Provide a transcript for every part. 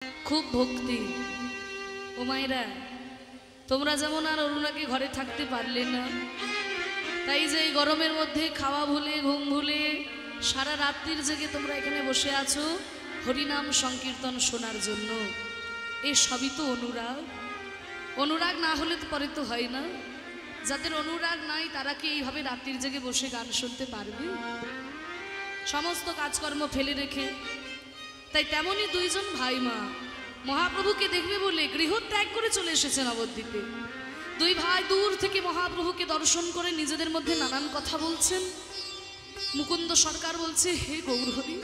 খুব ভক্তি। ও মায়েরা, তোমরা যেমন আর অরুণাকে ঘরে থাকতে পারলে না, তাই যে এই গরমের মধ্যে খাওয়া ভুলে ঘুম ভুলে সারা রাত্রির জেগে তোমরা এখানে বসে আছো হরিনাম সংকীর্তন শোনার জন্য, এই সবই তো অনুরাগ। অনুরাগ না হলে তো পরে তো হয় না। যাদের অনুরাগ নাই তারা কি এইভাবে রাত্রির জেগে বসে গান শুনতে পারবে? সমস্ত কাজকর্ম ফেলে রেখে। তাই তেমনই দুইজন ভাই মা মহাপ্রভুকে দেখবে বলে গৃহত্যাগ করে চলে এসেছে নবদ্বীপে। দুই ভাই দূর থেকে মহাপ্রভুকে দর্শন করে নিজেদের মধ্যে নানান কথা বলছেন। মুকুন্দ সরকার বলছে, হে গৌর হরি,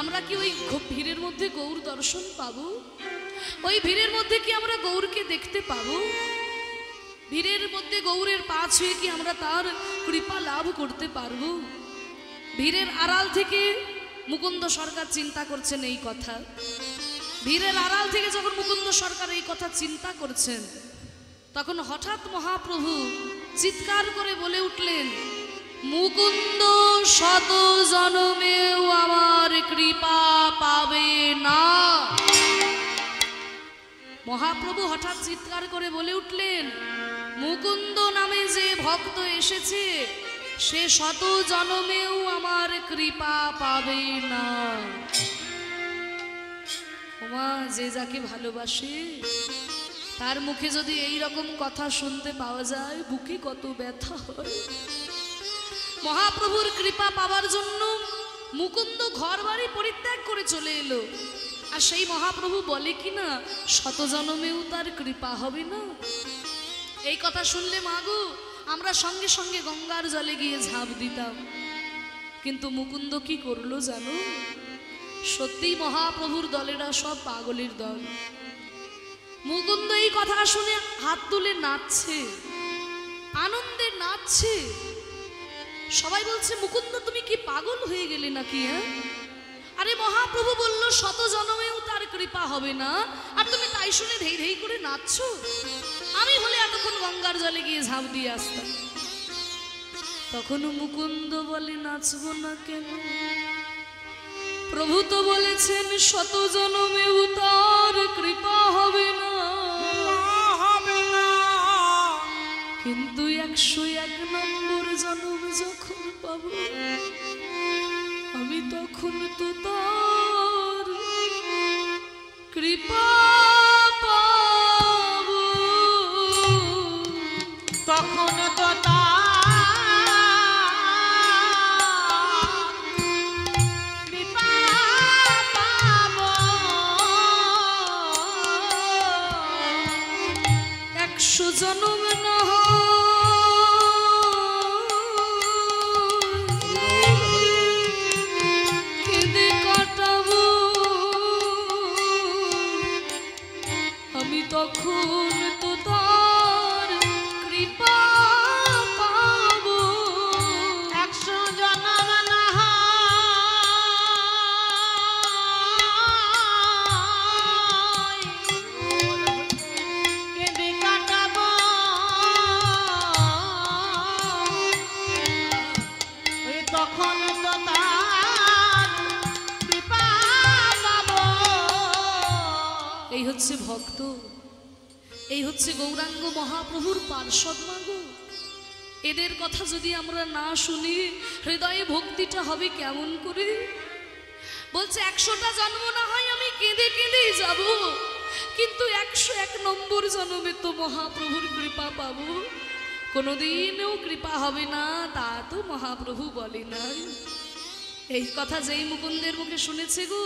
আমরা কি ওই ভিড়ের মধ্যে গৌর দর্শন পাবো? ওই ভিড়ের মধ্যে কি আমরা গৌরকে দেখতে পাবো? ভিড়ের মধ্যে গৌরের পা ছুঁয়ে কি আমরা তার কৃপা লাভ করতে পারবো? ভিড়ের আড়াল থেকে মুকুন্দ সরকার চিন্তা করছেন এই কথা। ভিড়ের আড়াল থেকে যখন মুকুন্দ সরকার এই কথা চিন্তা করছেন, তখন হঠাৎ মহাপ্রভু চিৎকার করে বলে উঠলেন, মুকুন্দ শত জনমেও আমার কৃপা পাবে না। মহাপ্রভু হঠাৎ চিৎকার করে বলে উঠলেন, মুকুন্দ নামে যে ভক্ত এসেছে সে শত জনমেও আমার কৃপা পাবে না। ওমা, যে যাকে ভালোবাসে তার মুখে যদি এই রকম কথা শুনতে পাওয়া যায়, বুকে কত ব্যথা হয়। মহাপ্রভুর কৃপা পাওয়ার জন্য মুকুন্দ ঘর বাড়ি পরিত্যাগ করে চলে এলো, আর সেই মহাপ্রভু বলে কিনা শত জনমেও তার কৃপা হবে না। এই কথা শুনলে মাগো আমরা সঙ্গে সঙ্গে গঙ্গার জলে গিয়ে ঝাঁপ দিতাম। কিন্তু মুকুন্দ কি করলো জানো? সত্যি মহাপ্রভুর দলেরা সব পাগলের দল। মুকুন্দ এই কথা শুনে হাত তুলে নাচছে, আনন্দে নাচছে। সবাই বলছে, মুকুন্দ তুমি কি পাগল হয়ে গেলে নাকি? হ্যাঁ, আরে মহাপ্রভু বলল শত জনমেও তার কৃপা হবে না, আর তুমি তাই শুনে ধেই ধেই করে নাচছো। আমি হলে এতক্ষণ গঙ্গার জলে গিয়ে ঝাঁপ দিয়ে আসতাম। তখনও মুকুন্দ বলে, নাচবো না কেন? প্রভু তো বলেছেন শত জনমেও তার কৃপা হবে না, কিন্তু 101 নম্বর জন্ম যখন পাবো আমি তখন তো তার কৃপা পাবো, তখন তো তার কৃপা পাবো। 100 জন্ম না কেঁদে কাটাবো আমি তখন তো তার কৃপা পাবো। 100 জনম না কেঁদে কাটাবো, ওই তখন তো তার কৃপা পাবো। এই হচ্ছে ভক্ত, এই হচ্ছে গৌরাঙ্গ মহাপ্রভুর পার্ষদ মাগো। এদের কথা যদি আমরা না শুনি, হৃদয়ে ভক্তিটা হবে কেমন করে? বলছে 100টা জন্ম না হয় আমি কেঁদে কেঁদেই যাব, কিন্তু 101 নম্বর জন্মে তো মহাপ্রভুর কৃপা পাবো। কোনোদিনও কৃপা হবে না তা তো মহাপ্রভু বলে নাই। এই কথা যেই মুকুন্দের মুখে শুনেছে গো,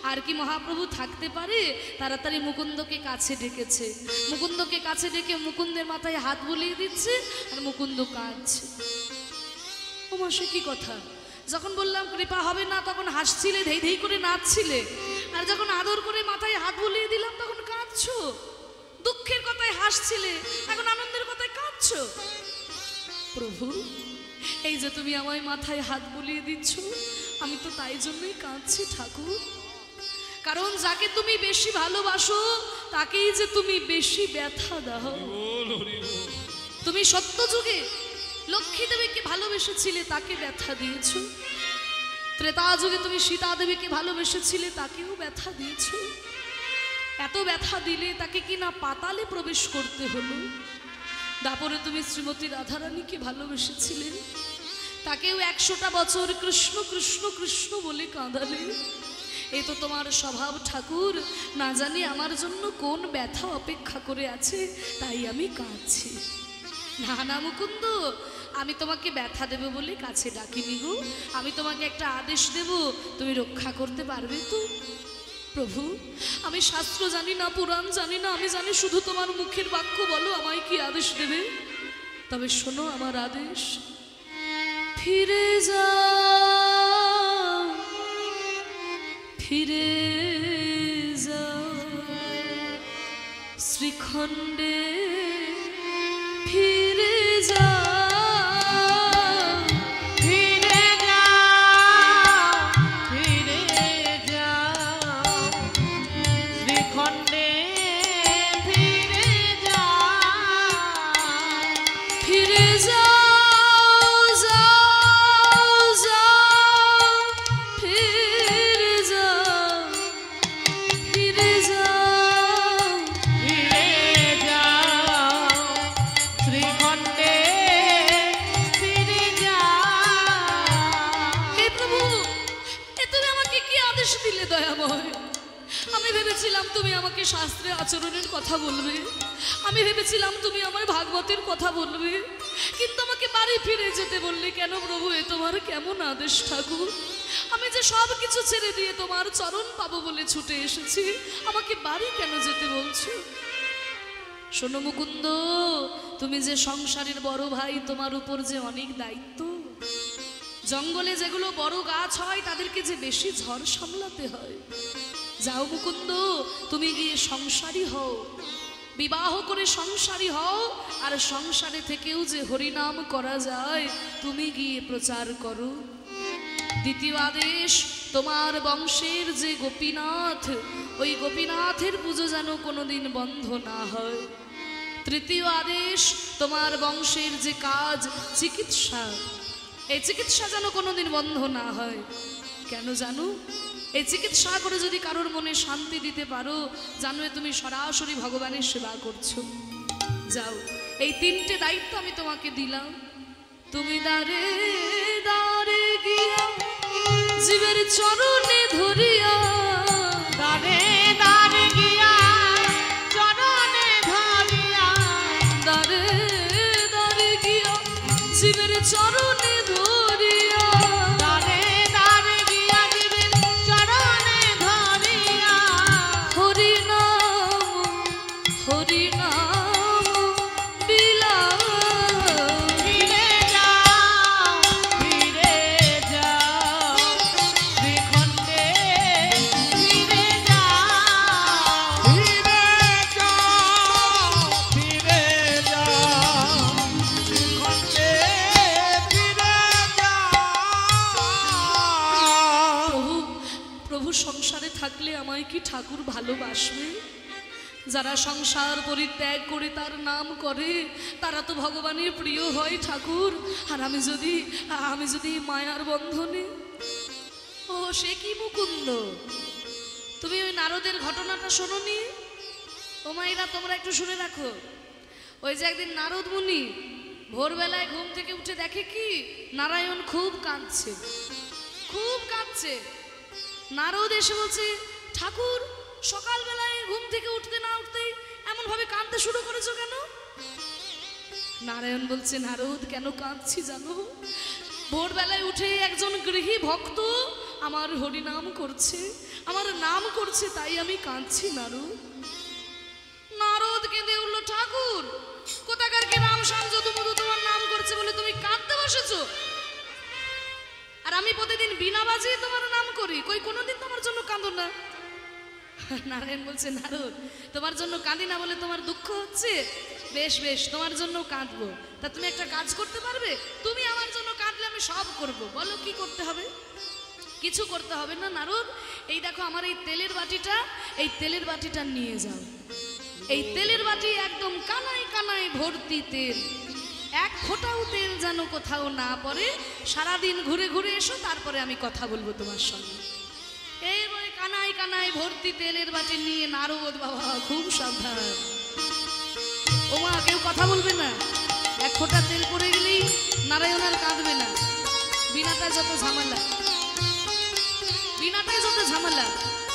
আর কি মহাপ্রভু থাকতে পারে? তাড়াতাড়ি মুকুন্দকে কাছে ডেকেছে। মুকুন্দকে কাছে ডেকে মুকুন্দের মাথায় হাত বুলিয়ে দিচ্ছে, আর মুকুন্দ কাঁদছে। ও মা, সে কি কথা? যখন বললাম কৃপা হবে না তখন হাসছিলে, ধেই ধেই করে নাচছিলে, আর যখন আদর করে মাথায় হাত বুলিয়ে দিলাম তখন কাঁদছো। দুঃখের কথায় হাসছিলে, এখন আনন্দের কথায় কাঁদছো। প্রভু, এই যে তুমি আমায় মাথায় হাত বুলিয়ে দিচ্ছ, আমি তো তাই জন্যই কাঁদছি ঠাকুর। কারণ যাকে তুমি বেশি ভালোবাসো তাকেই যে তুমি বেশি ব্যথা দাও। তুমি সত্য যুগে লক্ষ্মী দেবীকে ভালোবেসেছিলে, তাকে ব্যথা দিয়েছ। ত্রেতা যুগে তুমি সীতা দেবীকে ভালোবেসেছিলে, তাকেও ব্যথা দিয়েছ। এত ব্যথা দিলে তাকে কি না পাতালে প্রবেশ করতে হলো। তারপরে তুমি শ্রীমতী রাধারানীকে ভালোবেসেছিলে, তাকেও 100টা বছর কৃষ্ণ কৃষ্ণ কৃষ্ণ বলে কাঁদালে। এ তো তোমার স্বভাব ঠাকুর, না জানি আমার জন্য কোন ব্যথা অপেক্ষা করে আছে, তাই আমি কাঁদছি। না না মুকুন্দ, আমি তোমাকে ব্যথা দেব বলে কাছে ডাকিনি গো, আমি তোমাকে একটা আদেশ দেব, তুমি রক্ষা করতে পারবে তো? প্রভু, আমি শাস্ত্র জানি না, পুরাণ জানি না, আমি জানি শুধু তোমার মুখের বাক্য, বলো আমায় কি আদেশ দেবে। তবে শোনো আমার আদেশ, ফিরে যাও, ফিরে যাও শ্রীখণ্ডে, ফিরে যাও, ফিরে যাও, ফিরে যাও শ্রীখণ্ডে, ফিরে যাও, ফিরে যাও, যাও, যাও, ফিরে যাও, ফিরে যাও, ফিরে যাও শ্রীখণ্ডে, ফিরে যাও। হে প্রভু, এ তুমি আমাকে কি আদেশ দিলে দয়াময়? আমি ভেবেছিলাম তুমি আমাকে শাস্ত্রে আচরণের কথা বলবে, আমি ভেবেছিলাম তুমি আমায় ভাগবতের কথা বলবে, কিন্তু আমাকে বাড়ি ফিরে যেতে বললে কেন প্রভু? এ তোমার কেমন আদেশ ঠাকুর? আমি যে সব কিছু ছেড়ে দিয়ে তোমার চরণ পাবো বলে ছুটে এসেছি, আমাকে বাড়ি কেন যেতে বলছো? শোনো মুকুন্দ, তুমি যে সংসারের বড় ভাই, তোমার উপর যে অনেক দায়িত্ব। জঙ্গলে যেগুলো বড় গাছ হয় তাদেরকে যে বেশি ঝড় সামলাতে হয়। যাও মুকুন্দ, তুমি গিয়ে সংসারী হও, বিবাহ করে সংসারী হও, আর সংসারে থেকেও যে হরিনাম করা যায় তুমি গিয়ে প্রচার করো। দ্বিতীয় আদেশ, তোমার বংশের যে গোপীনাথ, ওই গোপীনাথের পুজো যেন কোনোদিন বন্ধ না হয়। তৃতীয় আদেশ, তোমার বংশের যে কাজ চিকিৎসা, এই চিকিৎসা যেন কোনোদিন বন্ধ না হয়। কেন জানো? এই চিকিৎসা করে যদি কারোর মনে শান্তি দিতে পারো, জানো তুমি সরাসরি ভগবানের সেবা করছো। যাও, এই 3টে দায়িত্ব আমি তোমাকে দিলাম। তুমি দাঁড়ে দাঁড়ে গিয়া জীবের চরণে ধরিয়া, দাঁড়ে দাঁড়ে গিয়া চরণে ধরিয়া, দাঁড়ে দাঁড়ে গিয়া জীবের চরণে ধরিয়া, দাঁড়ে দাঁড়ে গিয়া জীবের চরণে ধরিয়া, হরি নাম, হরি নাম বিলাও। ফিরে যাও, ফিরে যাও শ্রীখণ্ডে, ফিরে যাও, ফিরে যাও, ফিরে যাও শ্রীখণ্ডে, ফিরে যাও। প্রভু, প্রভু সংসারে থাকলে আমায় কি ঠাকুর ভালোবাসবে? যারা সংসার পরিত্যাগ করে তার নাম করে তারা তো ভগবানের প্রিয় হয় ঠাকুর। আর আমি যদি মায়ার বন্ধনে, ও সে কি মুকুন্দ, তুমি ওই নারদের ঘটনাটা শোনোনি? ও মায়েরা, তোমরা একটু শুনে রাখো। ওই যে একদিন নারদ মুনি ভোরবেলায় ঘুম থেকে উঠে দেখে কি নারায়ণ খুব কাঁদছে, খুব কাঁদছে। নারদ এসে বলছে, ঠাকুর সকালবেলায় ঘুম থেকে উঠতে না উঠতেই এমন ভাবে কাঁদতে শুরু করেছো কেন? নারায়ণ বলছে, নারদ কেন কাঁদছি জানো? ভোরবেলায় উঠে একজন গৃহী ভক্ত আমার হরিনাম করছে, আমার নাম করছে, তাই আমি কাঁদছি নারদ। নারদ কেঁদে উঠলো, ঠাকুর কোথাকার কে রাম শ্যাম যদু মধু তোমার নাম করছে বলে তুমি কাঁদতে বসেছো? আর আমি প্রতিদিন বিনা বাজিয়ে তোমার নাম করি, কই কোনোদিন তোমার জন্য কাঁদো না। নারায়ণ বলছে, নারদ তোমার জন্য কাঁদি না বলে তোমার দুঃখ হচ্ছে, বেশ বেশ তোমার জন্য কাঁদবো। তা তুমি একটা কাজ করতে পারবে? তুমি আমার জন্য কাঁদলে আমি সব করব। বলো কি করতে হবে? কিছু করতে হবে না নারদ, এই দেখো আমার এই তেলের বাটিটা, এই তেলের বাটিটা নিয়ে যাও। এই তেলের বাটি একদম কানায় কানায় ভর্তি তেল, এক ফোঁটাও তেল যেন কোথাও না পড়ে। সারাদিন ঘুরে ঘুরে এসো, তারপরে আমি কথা বলবো তোমার সঙ্গে। এই বলে কানায় কানায় ভর্তি তেলের বাটি নিয়ে নারদ বাবা খুব সাবধান। ওমা কেউ কথা বলবে না, এক ফোঁটা তেল পড়ে গেলেই নারায়ণ আর কাঁদবে না। বিনাটায় যত ঝামেলা, বিনাটায় যত ঝামেলা,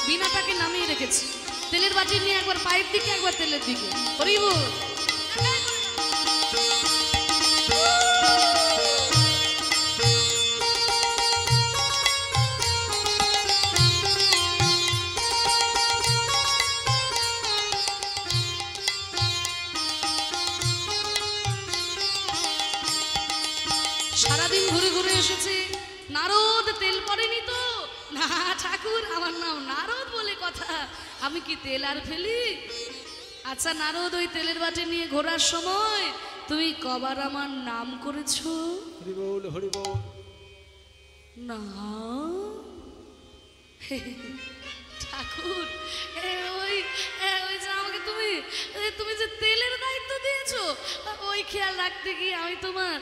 বিনাটাকে নামিয়ে রেখেছি। তেলের বাটি নিয়ে একবার পায়ের দিকে একবার তেলের দিকে, হরি বল। সারাদিন ঘুরে ঘুরে এসেছে, নারদ তেল পড়েনি তো? না ঠাকুর, আমার নাম নারদ বলে কথা, আমি কি তেল আর ফেলি? আচ্ছা নারদ, ওই তেলের বাটি নিয়ে ঘোরার সময় তুমি কবার আমার নাম করেছো? হরি বল হরি বল। না ঠাকুর, ওই ওই যে আমাকে তুমি তুমি যে তেলের দায়িত্ব দিয়েছো, ওই খেয়াল রাখতে গিয়ে আমি তোমার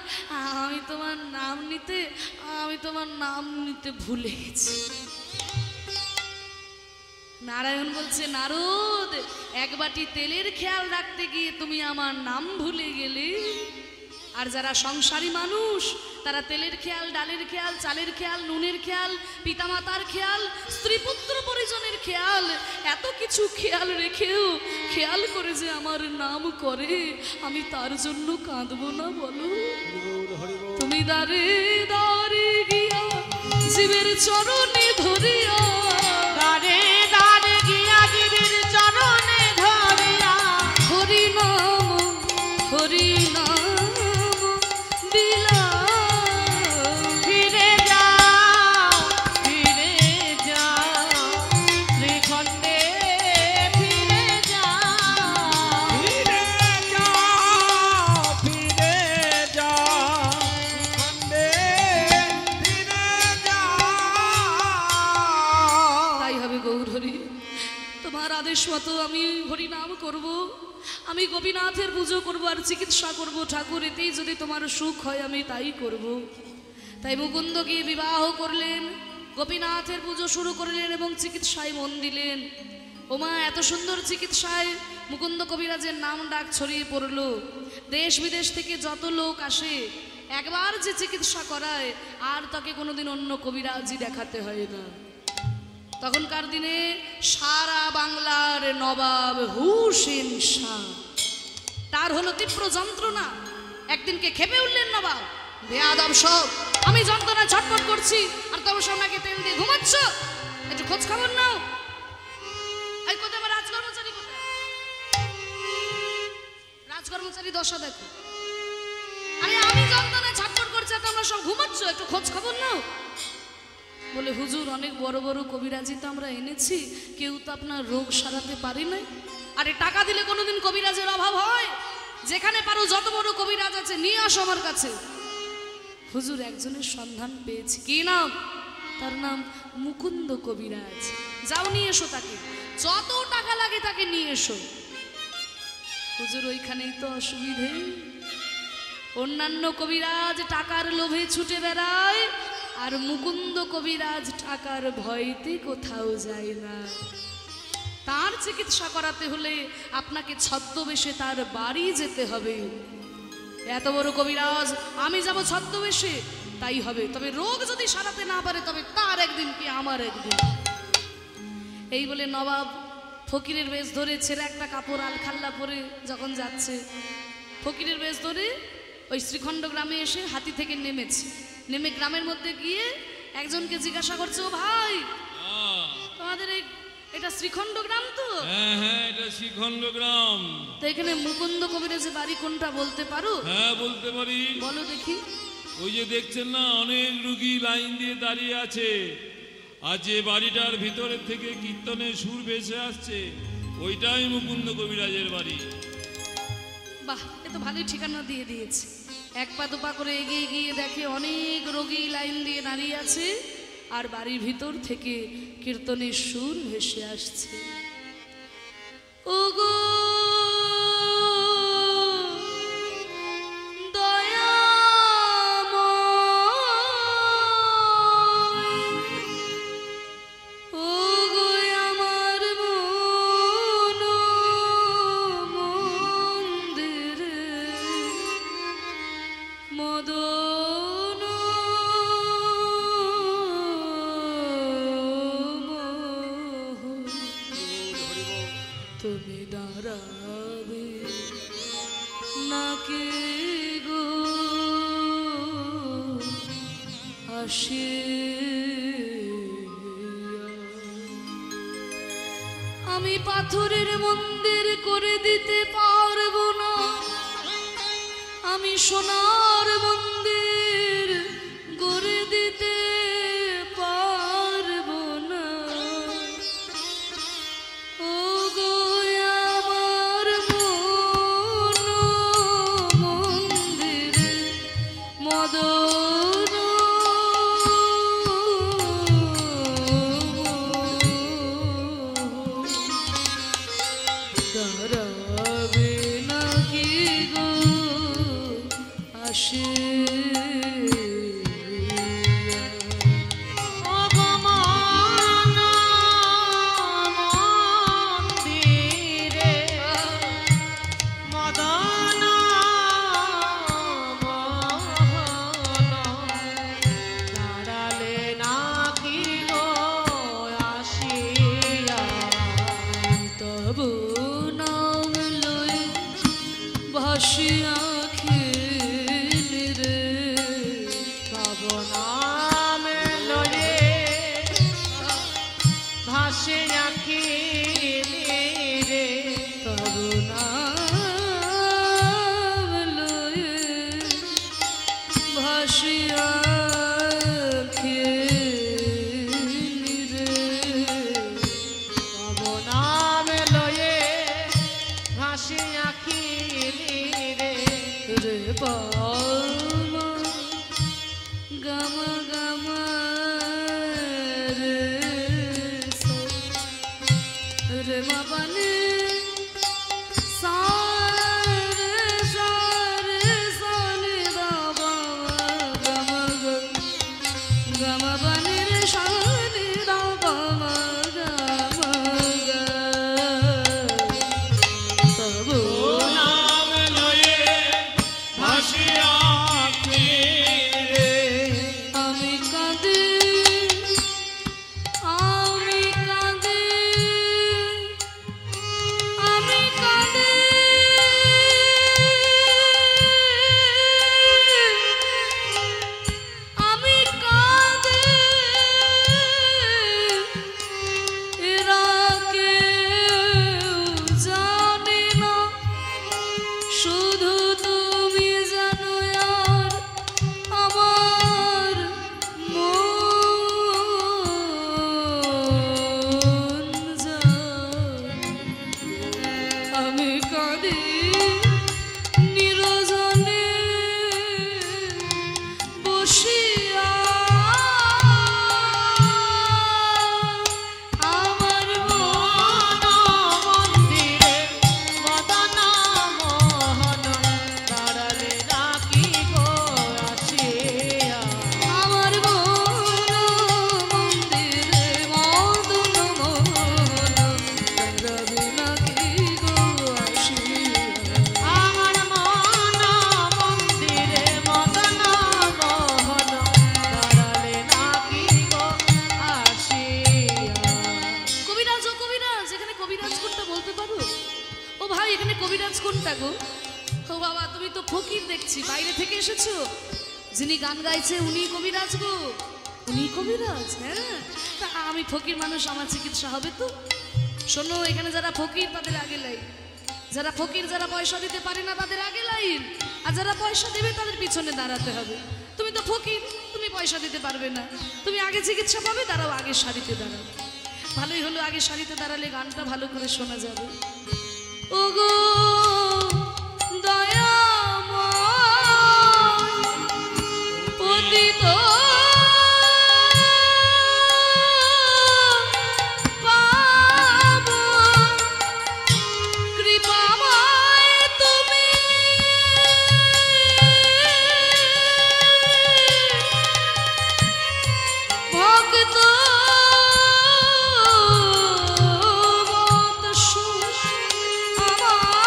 নাম নিতে ভুলে গেছি। নারায়ণ বলছে, নারদ, এক বাটি তেলের খেয়াল রাখতে গিয়ে তুমি আমার নাম ভুলে গেলে। আর যারা সংসারী মানুষ তারা তেলের খেয়াল, ডালের খেয়াল, চালের খেয়াল, নুনের খেয়াল, পিতামাতার খেয়াল, স্ত্রী পুত্র পরিজনের খেয়াল, এত কিছু খেয়াল রেখেও খেয়াল করে যে আমার নাম করে, আমি তার জন্য কাঁদবো না বলো? তুমি দাঁড়ে দাঁড়ে গিয়া জীবের চরণে ধরিয়া, দাঁড়ে দাঁড়ে গিয়া জীবের চরণে ধরিয়া, হরি নাম হরি নাম ফিরে যাও ফিরে যাও, শ্রীখণ্ডে ফিরে যাও, ফিরে যাও ফিরে যাও, শ্রীখণ্ডে ফিরে যাও। তাই হবে গৌর হরি, তোমার আদেশ মতো আমি হরি নাম করব, আমি গোপীনাথের পুজো করব আর চিকিৎসা করব। ঠাকুর, এতেই যদি তোমার সুখ হয় আমি তাই করব। তাই মুকুন্দকে বিবাহ করলেন, গোপীনাথের পুজো শুরু করলেন এবং চিকিৎসায় মন দিলেন। ওমা এত সুন্দর চিকিৎসায় মুকুন্দ কবিরাজের নাম ডাক ছড়িয়ে পড়ল। দেশ বিদেশ থেকে যত লোক আসে, একবার যে চিকিৎসা করায় আর তাকে কোনোদিন অন্য কবিরাজই দেখাতে হয় না। তখনকার দিনে সারা বাংলার নবাব হুসেন শাহ, তার হলো তীব্র যন্ত্রণা। একদিনকে খেপে উঠলেন নবাব, বেয়াদব সব, আমি যন্ত্রণা ছটফট করছি আর তোমার সামনে তেল দিয়ে ঘুমাচ্ছ, একটু খোঁজ খবর নাও। এই কোথায় আমার রাজকর্মচারী, কোথায় রাজকর্মচারী দশা দেখো। আরে আমি যন্ত্রণা ছটফট করছি আর তোমরা সব ঘুমাচ্ছ, একটু খোঁজ খবর নাও। বলে, হুজুর অনেক বড় বড় কবিরাজি তো আমরা এনেছি, কেউ তো আপনার রোগ সারাতে পারি নাই। আরে টাকা দিলে কোনোদিন কবিরাজের অভাব হয়? যেখানে পারো যত বড় কবিরাজ আছে নিয়ে আসো আমার কাছে। হুজুর একজনের সন্ধান পেয়েছি। কি নাম? তার নাম মুকুন্দ কবিরাজ। যাও নিয়ে এসো তাকে, যত টাকা লাগে তাকে নিয়ে এসো। হুজুর ওইখানেই তো অসুবিধে, অন্যান্য কবিরাজ টাকার লোভে ছুটে বেড়ায় আর মুকুন্দ কবিরাজ টাকার ভয়তে কোথাও যায় না। তার চিকিৎসা করাতে হলে আপনাকে ছদ্মবেশে তার বাড়ি যেতে হবে। এত বড় কবিরাজ, আমি যাব ছদ্মবেশে, তাই হবে। তবে রোগ যদি সারাতে না পারে তবে তার একদিন কি আমার একদিন। এই বলে নবাব ফকিরের বেশ ধরে, ছেঁড়া একটা কাপড় আলখাল্লা পরে যখন যাচ্ছে, ফকিরের বেশ ধরে ওই শ্রীখণ্ড গ্রামে এসে হাতি থেকে নেমেছে। নেমে গ্রামের মধ্যে গিয়ে একজনকে জিজ্ঞাসা করছে, ও ভাই, তোমাদের এটা শ্রীখণ্ড গ্রাম তো? হ্যাঁ হ্যাঁ, এটা শ্রীখণ্ড গ্রাম। তো এখানে মুকুন্দ কবিরাজের বাড়ি কোনটা বলতে পারো? হ্যাঁ বলতে পারি। বলো দেখি। ওই যে দেখছেন না, অনেক রুগী লাইন দিয়ে দাঁড়িয়ে আছে, আর যে বাড়িটার ভিতরের থেকে কীর্তনের সুর ভেসে আসছে, ওইটাই মুকুন্দ কবিরাজের বাড়ি। বাহ, এ তো ভালোই ঠিকানা দিয়ে দিয়েছে। এক পা দুপা করে এগিয়ে গিয়ে দেখে অনেক রোগী লাইন দিয়ে দাঁড়িয়ে আছে, আর বাড়ির ভিতর থেকে কীর্তনের সুর ভেসে আসছে। ওগো দয়াময়, ওগো আমার মন তুমি দাঁড়াবে নাকি গো আসে আমি পাথরের মন্দির করে দিতে পারবো না আমি সোনার মন্দির গড়ে দিতে পারবো না ও গো আমার মন মন্দিরে মদন দাঁড়াবে নাকি গো আসে ভাসিয়া খেলি রে তব নাম লয়ে ভাসিয়া খেলি রে তব নাম লয়ে ভাসিয়া খেলি রে তব নাম লয়ে ভাসিয়া খেলি রে রে পামা গামা গামা রে সা রে মা পানে সা রে সা রে সা নি দা বা গামা গামা পানে রে সা নি দা বা গামা গা তব নাম লয়ে ভাসিয়া ফিরে আমি কাঁদে আমি কাঁদে আমি কাঁদে আমি কাঁদে এরা কেউ জানে না শুধু তুমি জানো আর আমার মন জানে আমি কাঁদি নিরজনে বসিয়া আমার মন মন্দিরে মদন মোহন দাঁড়ালে নাকি গো আসিয়া আমার মন মন্দিরে মদন মোহন দাঁড়াবে নাকি গো আসিয়া আমার মন মন্দিরে মদন মোহন দাঁড়ালে নাকি গো আসিয়া কবিরাজ ও কবিরাজ এখানে কবিরাজ কোনটা বলতে পারো ও ভাই এখানে কবিরাজ কোনটা গো ও বাবা তুমি তো ফকির দেখছি বাইরে থেকে এসেছো যিনি গান গাইছে উনি কবিরাজ গো উনি কবিরাজ হ্যাঁ তা আমি ফকির মানুষ আমার চিকিৎসা হবে তো শোনো এখানে যারা ফকির তাদের আগে লাইন যারা ফকির যারা পয়সা দিতে পারে না তাদের আগে লাইন আর যারা পয়সা দেবে তাদের পিছনে দাঁড়াতে হবে তুমি তো ফকির তুমি পয়সা দিতে পারবে না তুমি আগে চিকিৎসা পাবে দাঁড়াও আগে সারিতে দাঁড়াও ভালোই হলো আগে সারিতে দাঁড়ালে গানটা ভালো করে শোনা যাবে ওগো দয়াময় পতিত পাবন কৃপাময় তুমি ভক্ত মত সুষ আমার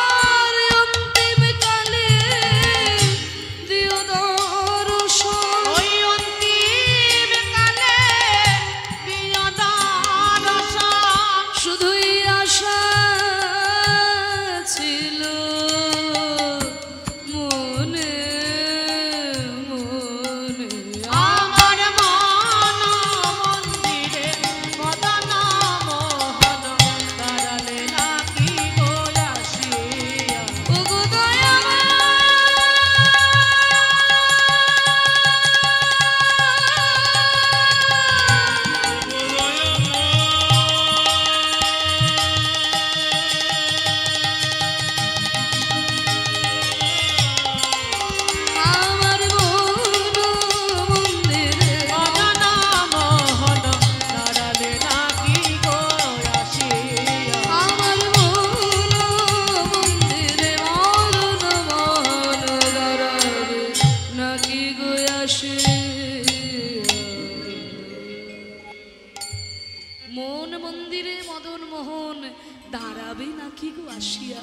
পাবে নাকি গো আসিয়া?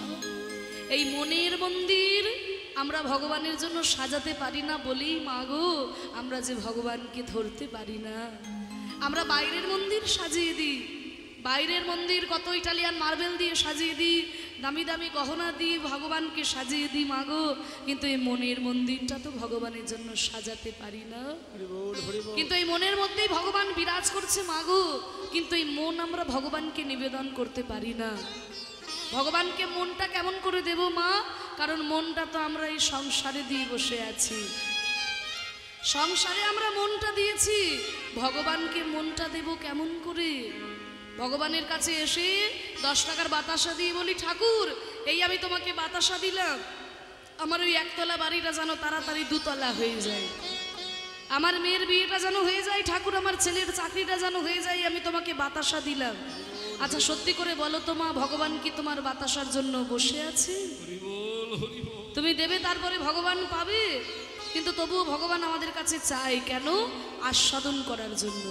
এই মনের মন্দির আমরা ভগবানের জন্য সাজাতে পারি না বলেই মা গো আমরা যে ভগবানকে ধরতে পারি না। আমরা বাইরের মন্দির সাজিয়ে দিই, বাইরের মন্দির কত ইটালিয়ান মার্বেল দিয়ে সাজিয়ে দিই, দামি দামি গহনা দিয়ে ভগবানকে সাজিয়ে দিই মা গো, কিন্তু এই মনের মন্দিরটা তো ভগবানের জন্য সাজাতে পারি না। কিন্তু এই মনের মধ্যেই ভগবান বিরাজ করছে মা গো, কিন্তু এই মন আমরা ভগবানকে নিবেদন করতে পারি না। ভগবানকে মনটা কেমন করে দেব মা? কারণ মনটা তো আমরা এই সংসারে দিয়ে বসে আছি, সংসারে আমরা মনটা দিয়েছি, ভগবানকে মনটা দেব কেমন করে? ভগবানের কাছে এসে 10 টাকার বাতাসা দিয়ে বলি, ঠাকুর এই আমি তোমাকে বাতাসা দিলাম, আমার ওই একতলা বাড়িটা যেন তাড়াতাড়ি 2 তলা হয়ে যায়, আমার মেয়ের বিয়েটা যেন হয়ে যায়, ঠাকুর আমার ছেলের চাকরিটা যেন হয়ে যায়, আমি তোমাকে বাতাসা দিলাম। আচ্ছা সত্যি করে বলো তো মা, ভগবান কি তোমার বাতাসার জন্য বসে আছে? তুমি দেবে তারপরে ভগবান পাবে, কিন্তু তবুও ভগবান আমাদের কাছে চায় কেন? আস্বাদন করার জন্য।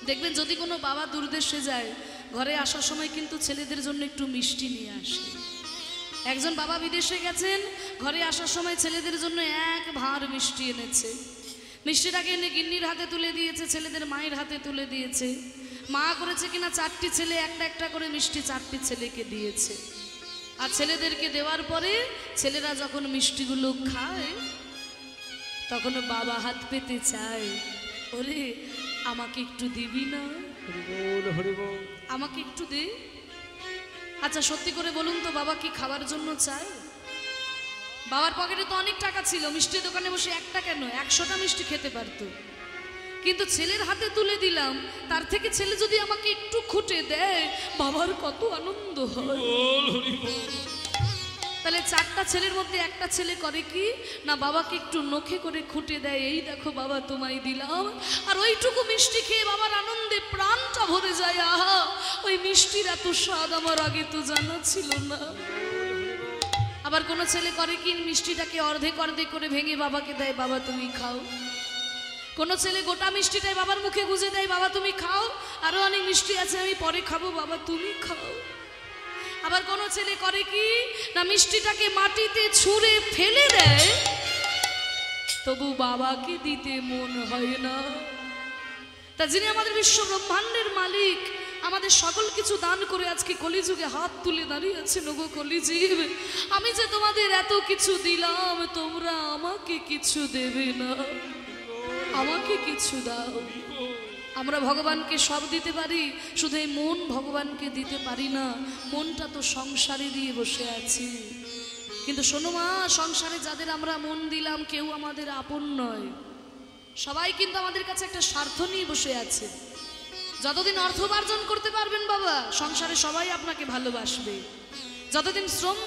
দেখবেন যদি কোনো বাবা দূরদেশে যায়, ঘরে আসার সময় কিন্তু ছেলেদের জন্য একটু মিষ্টি নিয়ে আসে। একজন বাবা বিদেশে গেছেন, ঘরে আসার সময় ছেলেদের জন্য 1 ভাঁড় মিষ্টি এনেছে। মিষ্টিটাকে এনে গিন্নির হাতে তুলে দিয়েছে, ছেলেদের মায়ের হাতে তুলে দিয়েছে। মা করেছে কিনা 4টি ছেলে একটা একটা করে মিষ্টি 4টি ছেলেকে দিয়েছে। আর ছেলেদেরকে দেওয়ার পরে ছেলেরা যখন মিষ্টিগুলো খায় তখন বাবা হাত পেতে চায়, ওরে আমাকে একটু দিবি না, আমাকে একটু দে। আচ্ছা সত্যি করে বলুন তো, বাবা কি খাবার জন্য চায়? বাবার পকেটে তো অনেক টাকা ছিল, মিষ্টির দোকানে বসে একটা কেন 100টা মিষ্টি খেতে পারতো, কিন্তু ছেলের হাতে তুলে দিলাম, তার থেকে ছেলে যদি আমাকে একটু খুঁটে দেয় বাবার কত আনন্দ হয়। তাহলে 4টা ছেলের মধ্যে একটা ছেলে করে কি না, বাবাকে একটু নখে করে খুঁটে দেয়, এই দেখো বাবা তোমায় দিলাম, আর ওইটুকু মিষ্টি খেয়ে বাবার আনন্দে প্রাণটা ভরে যায়। আহা, ওই মিষ্টির এত স্বাদ আমার আগে তো জানা ছিল না। আবার কোনো ছেলে করে কি, মিষ্টিটাকে অর্ধেক অর্ধেক করে ভেঙে বাবাকে দেয়, বাবা তুমি খাও। কোনো ছেলে গোটা মিষ্টিটাই বাবার মুখে গুজে দেয়, বাবা তুমি খাও, আরো অনেক মিষ্টি আছে আমি পরে খাবো, বাবা তুমি খাও। আবার কোনো ছেলে করে কি না, মিষ্টিটাকে মাটিতে ছুঁড়ে ফেলে দেয়, তবু বাবাকে দিতে মন হয় না। তা যিনি আমাদের বিশ্ব ব্রহ্মাণ্ডের মালিক, আমাদের সকল কিছু দান করে আজকে কলিযুগে হাত তুলে দাঁড়িয়ে আছেন, ওগো কলিজীব আমি যে তোমাদের এত কিছু দিলাম, তোমরা আমাকে কিছু দেবে না, আমাকে কিছু দাও। আমরা ভগবানকে সব দিতে পারি, শুধু এই মন ভগবানকে দিতে পারি না। মনটা তো সংসারে দিয়ে বসে আছি। কিন্তু শোনো মা, সংসারে যাদের আমরা মন দিলাম কেউ আমাদের আপন নয়, সবাই কিন্তু আমাদের কাছে একটা স্বার্থ নিয়ে বসে আছে। যতদিন অর্থ উপার্জন করতে পারবেন বাবা, সংসারে সবাই আপনাকে ভালোবাসবে। যতদিন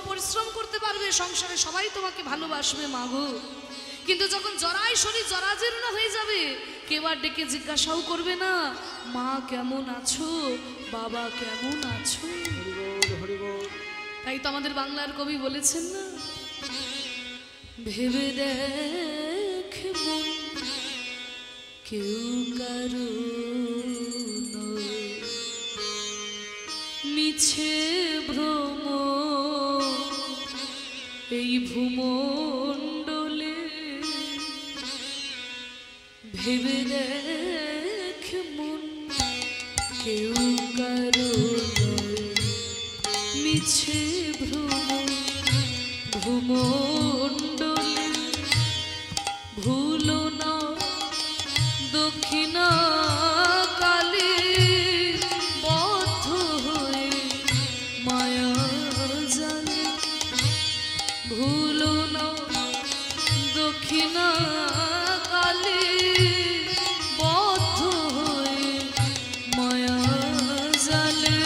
পরিশ্রম করতে পারবে, সংসারে সবাই তোমাকে ভালোবাসবে মাগো। কিন্তু যখন জরাই শরীর জরাজীর্ণ হয়ে যাবে, কেউ আর ডেকে জিজ্ঞাসাও করবে না মা কেমন আছো, বাবা কেমন আছো। তাই তো আমাদের বাংলার কবি বলেছেন না, ভেবে দেখ মন কেউ কারো নয়, মিছে ভ্রম এই ভূমণ্ডলে, ভেবে দেখ মন কেউ কারো নয়, মিছে ভ্রম ভূমণ্ডলে, ভুলো না দক্ষিণা কালে বদ্ধ হয়ে মায়া জালে, ভুলো না দক্ষিণা কালে বদ্ধ হয়ে মায়া জালে,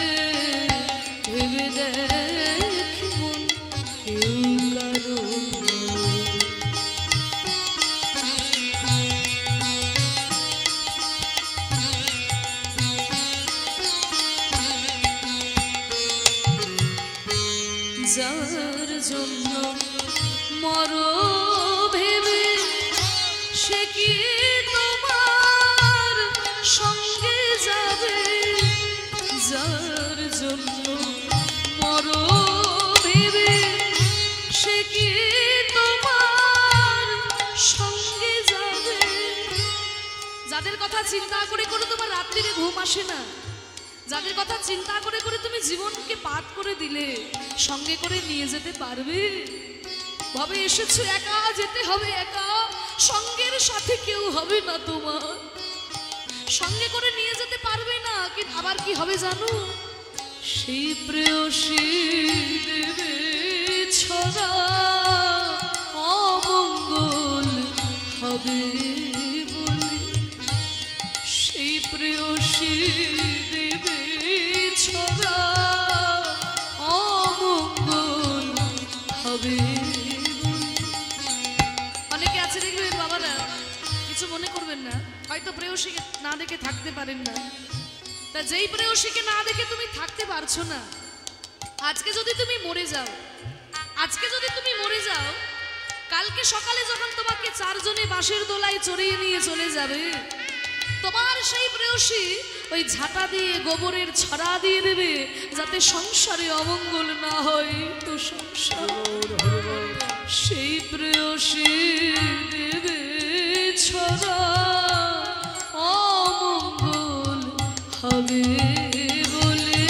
ভেবে দেখ মন কেউ কারো যার জন্য মর ভেবে সে কি তোমার সঙ্গে যাবে, যার জন্য কি তোমার সঙ্গে যাবে? যাদের কথা চিন্তা করে করে তোমার রাত্রিরে ঘুম আসে না, যাদের কথা চিন্তা করে করে তুমি জীবনকে পাত করে দিলে, সঙ্গে করে নিয়ে যেতে পারবে? ভাবে এসেছো একা, যেতে হবে একা, সঙ্গের সাথে কেউ হবে না তোমার, সঙ্গে করে নিয়ে যেতে পারবে না। আবার কি হবে জানো? সেই প্রেয়সী দেবে ছড়া অমঙ্গল হবে বলে, সেই প্রেয়সী দেবে ছড়া অমঙ্গল হবে। অনেকে আছে দেখবেন বাবারা, কিছু মনে করবেন না, হয়তো প্রেয়সীকে না দেখে থাকতে পারেন না। তা যেই প্রেয়সীকে না দেখে তুমি থাকতে পারছো না, আজকে যদি তুমি মরে যাও, আজকে যদি তুমি মরে যাও, কালকে সকালে যখন তোমাকে চারজনে বাঁশের দোলায় চড়িয়ে নিয়ে চলে যাবে, তোমার সেই প্রেয়সী ওই ঝাঁটা দিয়ে গোবরের ছড়া দিয়ে দেবে, যাতে সংসারে অমঙ্গল না হয়। তো সংসার সেই প্রেয়সী দেবে ছড়া অমঙ্গল হবে বলে,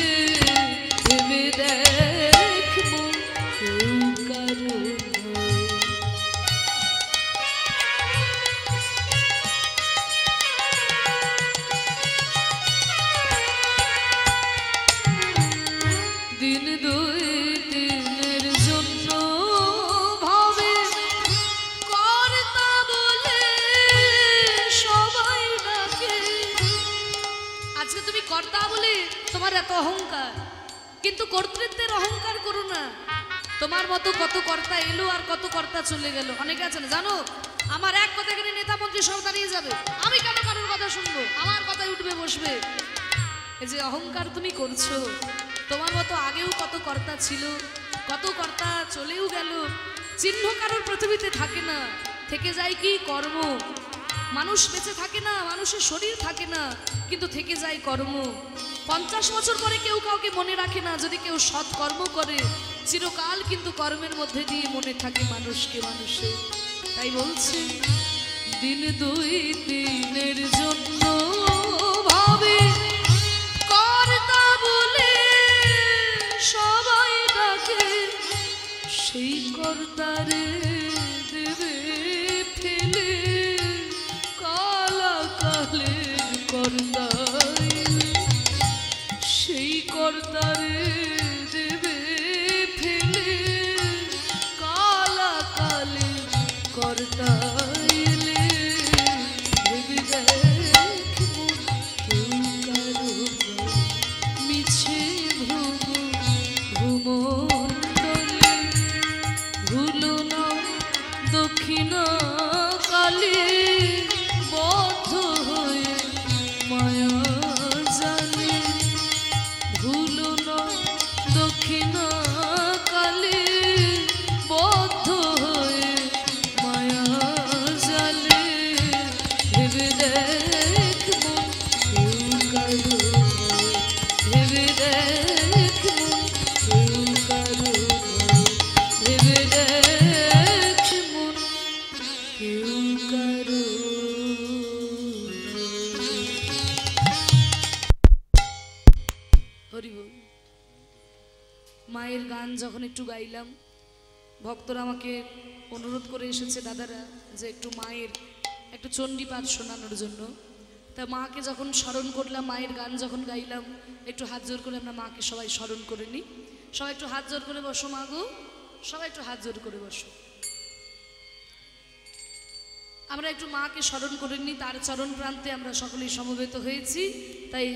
ভেবে দেখ মন কেউ কারো নয়। দিন দুই দিনের জন্য ভাবে কর্তা বলে সবাই ডাকে। আজকে তুমি কর্তা বলে তোমার এত অহংকার, কিন্তু কর্তৃত্বের অহংকার করো না। তোমার মতো কত কর্তা এলো আর কত কর্তা চলে গেল। অনেকে আছে না জানো, আমার এক কথা এখানে নেতা মন্ত্রী সব দাঁড়িয়ে যাবে, আমি কেন কারোর কথা শুনবো, আমার কথায় উঠবে বসবে। এই যে অহংকার তুমি করছো, তোমার মতো আগেও কত কর্তা ছিল, কত কর্তা চলেও গেল। চিহ্ন কারোর পৃথিবীতে থাকে না, থেকে যায় কি কর্ম। মানুষ বেঁচে থাকে না, মানুষের শরীর থাকে না, কিন্তু থেকে যায় কর্ম। 50 বছর পরে কেউ কাউকে মনে রাখে না, যদি কেউ সৎ কর্ম করে চিরকাল কিন্তু কর্মের মধ্যে দিয়ে মনে থাকে মানুষকে মানুষে। তাই বলছি দিন দুই দিনের জন্য ভাবে কর্তা বলে সবাই ডাকে, সেই কর্তারে দেবে ফেলে কালা কালের কর্তায়, সেই কর্তারে দেবে ফেলে কালা কালের কর্তায়। ভেবে দেখ মন কেউ কারো নয়, মিছে ভ্রমণ্ডলে ভুলো না দক্ষিণ কালে বদ্ধ হয়ে মায়া জানে, ভুলো না দক্ষিণ কালে বদ্ধ হয়ে মায়া জালে। ভেবে দেখ মন কেউ কারো নয়, ভেবে দেখ মন কেউ কারো নয়, ভেবে দেখ মন কেউ কারো নয়। হরি বল। মায়ের গান যখন একটু গাইলাম, ভক্তরা আমাকে অনুরোধ করে এসেছে দাদারা যে একটু মায়ের একটু চণ্ডীপাঠ শোনানোর জন্য। তা মাকে যখন স্মরণ করলাম, মায়ের গান যখন গাইলাম, একটু হাত জোর করে আমরা মাকে সবাই স্মরণ করে নিই। সবাই একটু হাত জোর করে বসো মা গো, সবাই একটু হাত জোর করে বসো। আমরা একটু মাকে স্মরণ করে নিই, তার চরণ প্রান্তে আমরা সকলেই সমবেত হয়েছি, তাই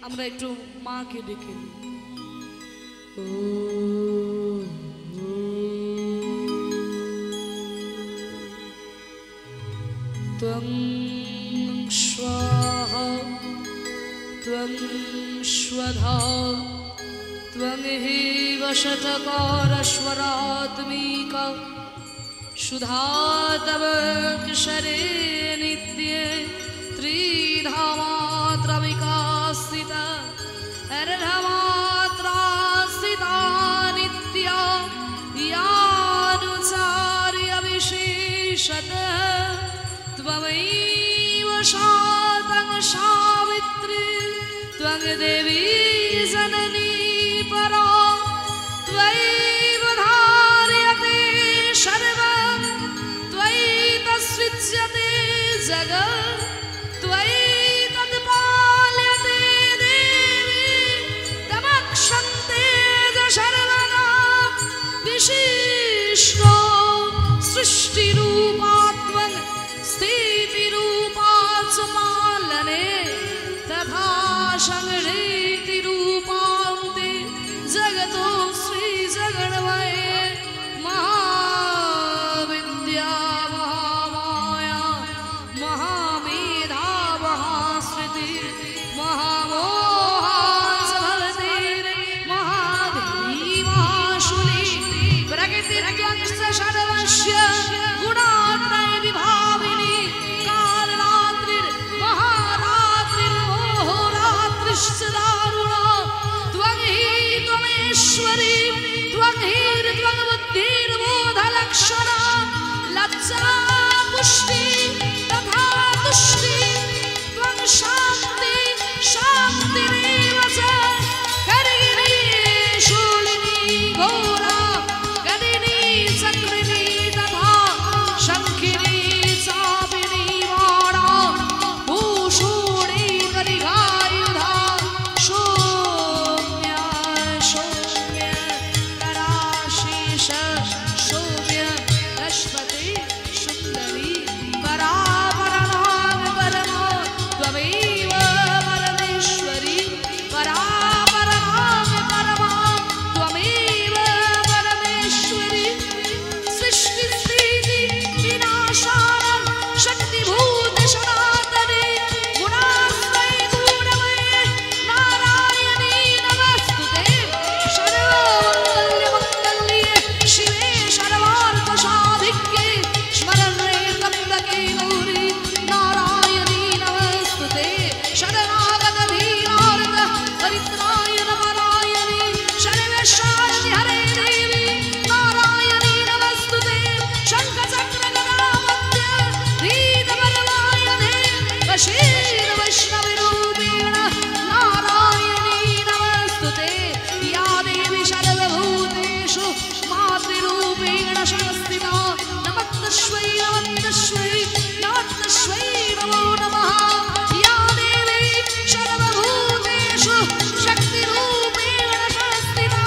আমরা একটু মাকে ডেকে নিই। ত্বং স্বাহা ত্বং স্বধা ত্বং হি বশটকারস্বরাত্মিকা সুধা তব কিশরে নিত্যে ত্রিধা মাত্রা বিকাশিতা अर्धा मात्रा स्थिता नित्या यानुचा शतः त्वमैव शातं सावित्री त्वं देवी जननी परा त्वयैव धार्यते सर्वं त्वयि तत्सृज्यते जगत् त्वयि तत्पाल्यते देवी तमक्षन्ते सर्वदा विशिष्टो सृष्टिरूपात्मन् स्थितिरूपात् पालने तथा संहृतिरूपान्ते जगतो श्रीजगन्मये महाविद्या महामाया महामेधा महाश्रुति महामोहासभवतीर् महादेवी महाशूली प्रकृतिर्यक्ष सर्वस्य गुणात्रय विभाविनी कालरात्रिर्महारात्रिर्मोहरात्रिश्च दारुणा त्वं हि त्वमेश्वरी त्वं हि त्वं बुद्धिर्बोधलक्षणा लज्जा पुष्टि तथा तुष्टि त्वं शान्ति शान्तिरेव च करिणी शूलिनी घोरा गदिनी चक्रिणी तथा शङ्खिनी चापिनी वाणा भूषूणी करिघायुधा सौम्य सौम्य कराशीष सौम्य रश्मति सुन्दरी परापरनाम परमा त्वमेव परमेश्वरी परापरनाम परमा त्वमेव परमेश्वरी सृष्टिस्थिति विनाशाय शक्तिभूत सनातने गुणाश्रय गुणमये नारायणी नमस्तुते सर्वमङ्गल्ये शिवे सर्वार्थसाधिके स्मरणे त्र्यम्बके गौरी नारायणी नमस्तुते शरणागतधीनार्थ परित्राय नमरायणी सर्वेशान्ति हरे देवी नारायणी नमस्तुते शङ्खचक्रगदामध्य धीतबलवायने वैष्णविरूपेण नारायणी नमस्तुते या देवी सर्वभूतेषु मातृरूपेण संस्थिता नमस्तस्मै नमस्तस्मै नमस्तस्मै नमो नमः या देवी सर्वभूतेषु शक्तिरूपेण संस्थिता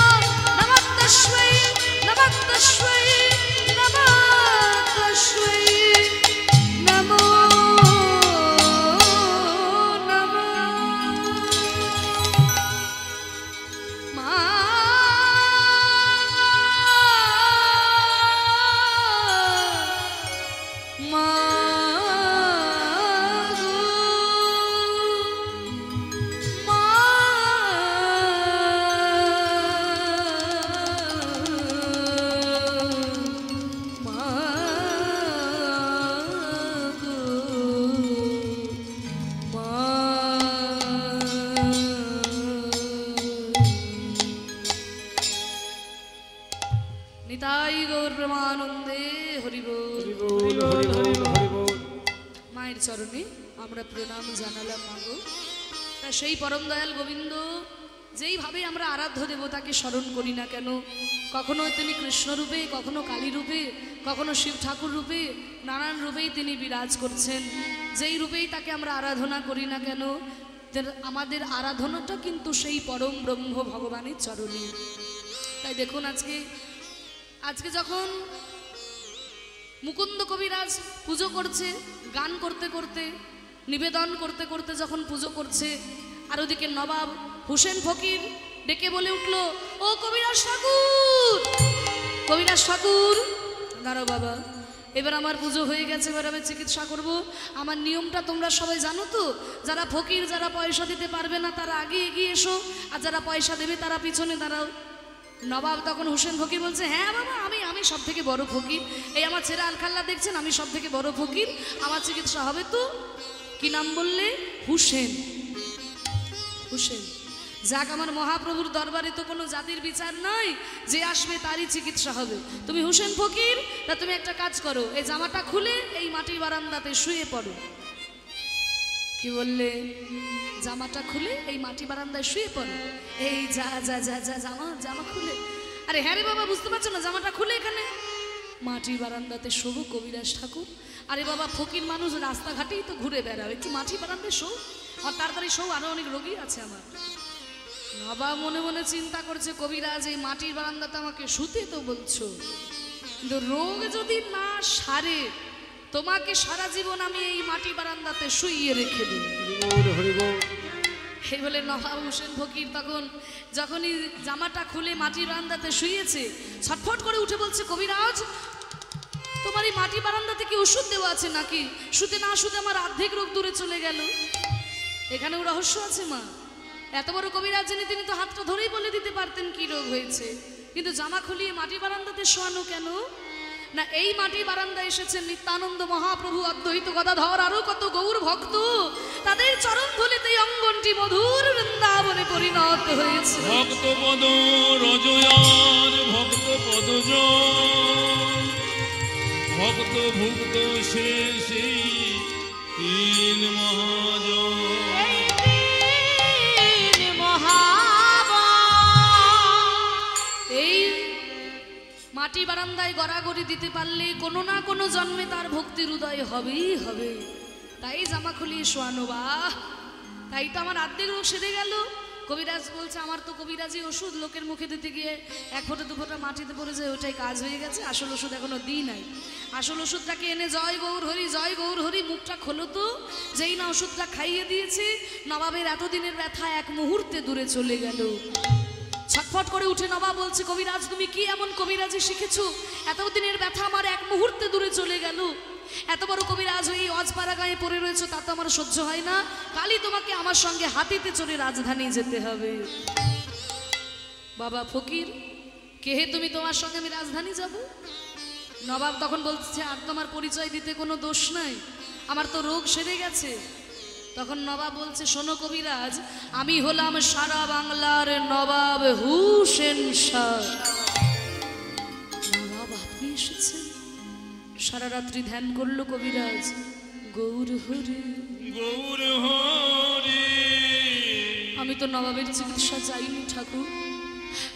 नमस्तस्मै नमस्तस्मै नमस्तस्मै नमो নিতাই গৌর প্রেমানন্দে হরিবোল মায়ের চরণে আমরা প্রণাম জানালাম মাগো তা সেই পরম দয়াল গোবিন্দ যেইভাবে আমরা আরাধ্য দেবতাকে স্মরণ করি না কেন কখনো তিনি কৃষ্ণ রূপে কখনো কালী রূপে কখনো শিব ঠাকুর রূপে নানান রূপেই তিনি বিরাজ করছেন যেই রূপেই তাকে আমরা আরাধনা করি না কেন আমাদের আরাধনাটা কিন্তু সেই পরম ব্রহ্ম ভগবানের চরণে তাই দেখুন আজকে যখন মুকুন্দ কবিরাজ পুজো করছে গান করতে করতে নিবেদন করতে করতে যখন পুজো করছে আর ওদিকে নবাব হুসেন ফকির ডেকে বলে উঠল ও কবিরাজ ঠাকুর দাঁড়াও বাবা এবার আমার পুজো হয়ে গেছে এবার আমি চিকিৎসা করব আমার নিয়মটা তোমরা সবাই জানো তো যারা ফকির যারা পয়সা দিতে পারবে না তারা আগে এগিয়ে এসো আর যারা পয়সা দেবে তারা পিছনে দাঁড়াও নবাব তখন হুসেন ফকির বলছে হ্যাঁ বাবা আমি সব থেকে বড় ফকির এই আমার ছেলে আলখাল্লা দেখছেন আমি সব থেকে বড় ফকির আমার চিকিৎসা হবে তো কি নাম বললে হুসেন যাক, আমার মহাপ্রভুর দরবারে তো কোনো জাতির বিচার নাই, যে আসবে তারই চিকিৎসা হবে। তুমি হোসেন ফকির, তা তুমি একটা কাজ করো, এই জামাটা খুলে এই মাটির বারান্দাতে শুয়ে পড়ো। কি বললে? জামাটা খুলে এই মাটি বারান্দায় শুয়ে পড়ো। এই যা যা যা যা জামা জামা খুলে। আরে হ্যাঁ রে বাবা, বুঝতে পারছো না? জামাটা খুলে এখানে মাটির বারান্দাতে শোবো কবিরাজ ঠাকুর। আরে বাবা, ফকির মানুষ রাস্তাঘাটেই তো ঘুরে বেড়াও, একটু মাটি বারান্দায় শো, আর তাড়াতাড়ি শো, আরো অনেক রোগী আছে আমার। নবাব মনে মনে চিন্তা করছে, কবিরাজ এই মাটির বারান্দাতে আমাকে শুতে তো বলছো, কিন্তু রোগ যদি না সারে তোমাকে সারা জীবন আমি এই মাটি বারান্দাতে শুইয়ে রেখে দিই। এই বলে নবাব হোসেন ফকির তখন যখনই জামাটা খুলে মাটির বারান্দাতে শুয়েছে, ছটফট করে উঠে বলছে, কবিরাজ তোমার এই মাটি বারান্দাতে কি ওষুধ দেওয়া আছে নাকি? শুতে না শুতে আমার অর্ধেক রোগ দূরে চলে গেল। এখানেও রহস্য আছে মা। এত বড় কবিরাজ যিনি, তিনি তো হাতটা ধরেই বলে দিতে পারতেন কি রোগ হয়েছে, কিন্তু জামা খুলিয়ে মাটি বারান্দাতে শোয়ানো কেন? না, এই মাটি বারান্দায় এসেছেন নিত্যানন্দ মহাপ্রভু, অদ্বৈত গদাধর, আরো কত গৌর ভক্ত, তাদের চরণ ধুলিতে অঙ্গনটি মধুর বৃন্দাবনে পরিণত হয়েছে। ভক্ত পদ রজয়ার ভক্ত পদ ভক্ত ভুক্ত শেষে তিন মহাজ। এই মাটি বারান্দায় গড়াগড়ি দিতে পারলে কোনো না কোনো জন্মে তার ভক্তির উদয় হবেই হবে। তাই জামা খুলিয়ে শোয়ানো। বাহ, তাই তো আমার অর্ধেক রোগ সেরে গেল। কবিরাজ বলছে, আমার তো কবিরাজি ওষুধ লোকের মুখে দিতে গিয়ে এক ফোঁটা দু ফোঁটা মাটিতে পড়ে যায়, ওটাই কাজ হয়ে গেছে। আসল ওষুধ এখনো দিই নাই। আসল ওষুধটাকে এনে জয় গৌর হরি, জয় গৌর হরি, মুখটা খোলো তো। যেই না ওষুধটা খাইয়ে দিয়েছে, নবাবের এতদিনের ব্যথা এক মুহূর্তে দূরে চলে গেল। ছটফট করে উঠে নবাব বলছে, কবিরাজ তুমি কি এমন কবিরাজি শিখেছো? এতদিনের ব্যথা আমার এক মুহূর্তে দূরে চলে গেল। এত বড় কবিরাজ হয়ে অজপাড়া গায়ে পড়ে রয়েছে, তা তো আমার সহ্য হয় না। কালই তোমাকে আমার সঙ্গে হাতিতে চড়ে রাজধানী যেতে হবে। বাবা ফকির, কে হে তুমি? তোমার সঙ্গে আমি রাজধানী যাব? নবাব তখন বলছে, আর তোমার পরিচয় দিতে কোনো দোষ নাই, আমার তো রোগ সেরে গেছে। তখন নবাব বলছে, শোনো কবিরাজ, আমি হলাম সারা বাংলার নবাব হুসেন শাহ। নবাব আপনি এসেছেন? সারা রাত্রি ধ্যান করলো কবিরাজ, গৌর হরি গৌর হরি। আমি তো নবাবের চিকিৎসা চাইনি ঠাকুর,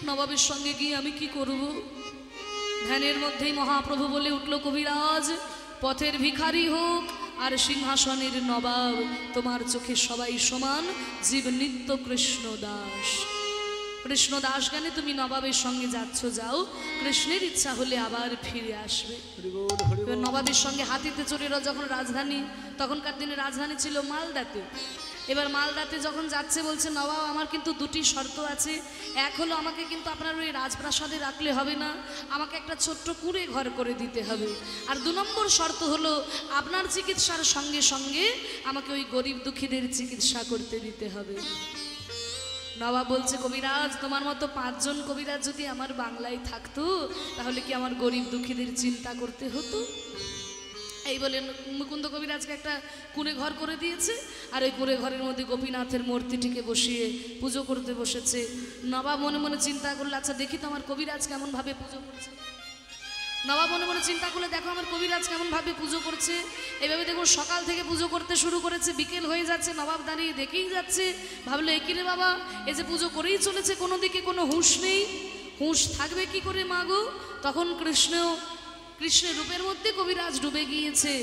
নবাবের সঙ্গে গিয়ে আমি কি করব? ধ্যানের মধ্যেই মহাপ্রভু বলে উঠল, কবিরাজ পথের ভিখারি হোক আর সিংহাসনের নবাব, তোমার চোখে সবাই সমান, জীব নিত্য কৃষ্ণ দাস। কৃষ্ণ দাস জ্ঞানে তুমি নবাবের সঙ্গে যাচ্ছ, যাও, কৃষ্ণের ইচ্ছা হলে আবার ফিরে আসবে। নবাবের সঙ্গে হাতিতে চড়ে যখন রাজধানী, তখনকার দিনে রাজধানী ছিল মালদাতে। এবার মালদাতে যখন যাচ্ছে, বলছে, নবাব আমার কিন্তু দুটি শর্ত আছে। এক হলো, আমাকে কিন্তু আপনার ওই রাজপ্রাসাদে রাখলে হবে না, আমাকে একটা ছোট্ট কুঁড়ে ঘর করে দিতে হবে। আর 2 নম্বর শর্ত হলো, আপনার চিকিৎসার সঙ্গে সঙ্গে আমাকে ওই গরিব দুঃখীদের চিকিৎসা করতে দিতে হবে। নবাব বলছে, কবিরাজ তোমার মতো 5 জন কবিরাজ যদি আমার বাংলায় থাকতো, তাহলে কি আমার গরিব দুঃখীদের চিন্তা করতে হতো? এই বলে মুকুন্দ কবিরাজকে একটা কুঁড়ে ঘর করে দিয়েছে, আর ওই কুঁড়ে ঘরের মধ্যে গোপীনাথের মূর্তিটিকে বসিয়ে পুজো করতে বসেছে। নবাব মনে মনে চিন্তা করলো, আচ্ছা দেখি তো আমার কবিরাজ কেমন ভাবে পুজো করছে। নবাব মনে মনে চিন্তা করলে, দেখো আমার কবিরাজ কেমন ভাবে পুজো করছে। এইভাবে দেখো সকাল থেকে পুজো করতে শুরু করেছে, বিকেল হয়ে যাচ্ছে, নবাব দাঁড়িয়ে দেখেই যাচ্ছে। ভাবলো, এ কি রে বাবা, এই যে পুজো করেই চলেছে, কোনো দিকে কোনো হুঁশ নেই, হুঁশ থাকবে কি করে মাগো? তখন কৃষ্ণের রূপের মধ্যে কবিরাজ ডুবে গিয়েছে।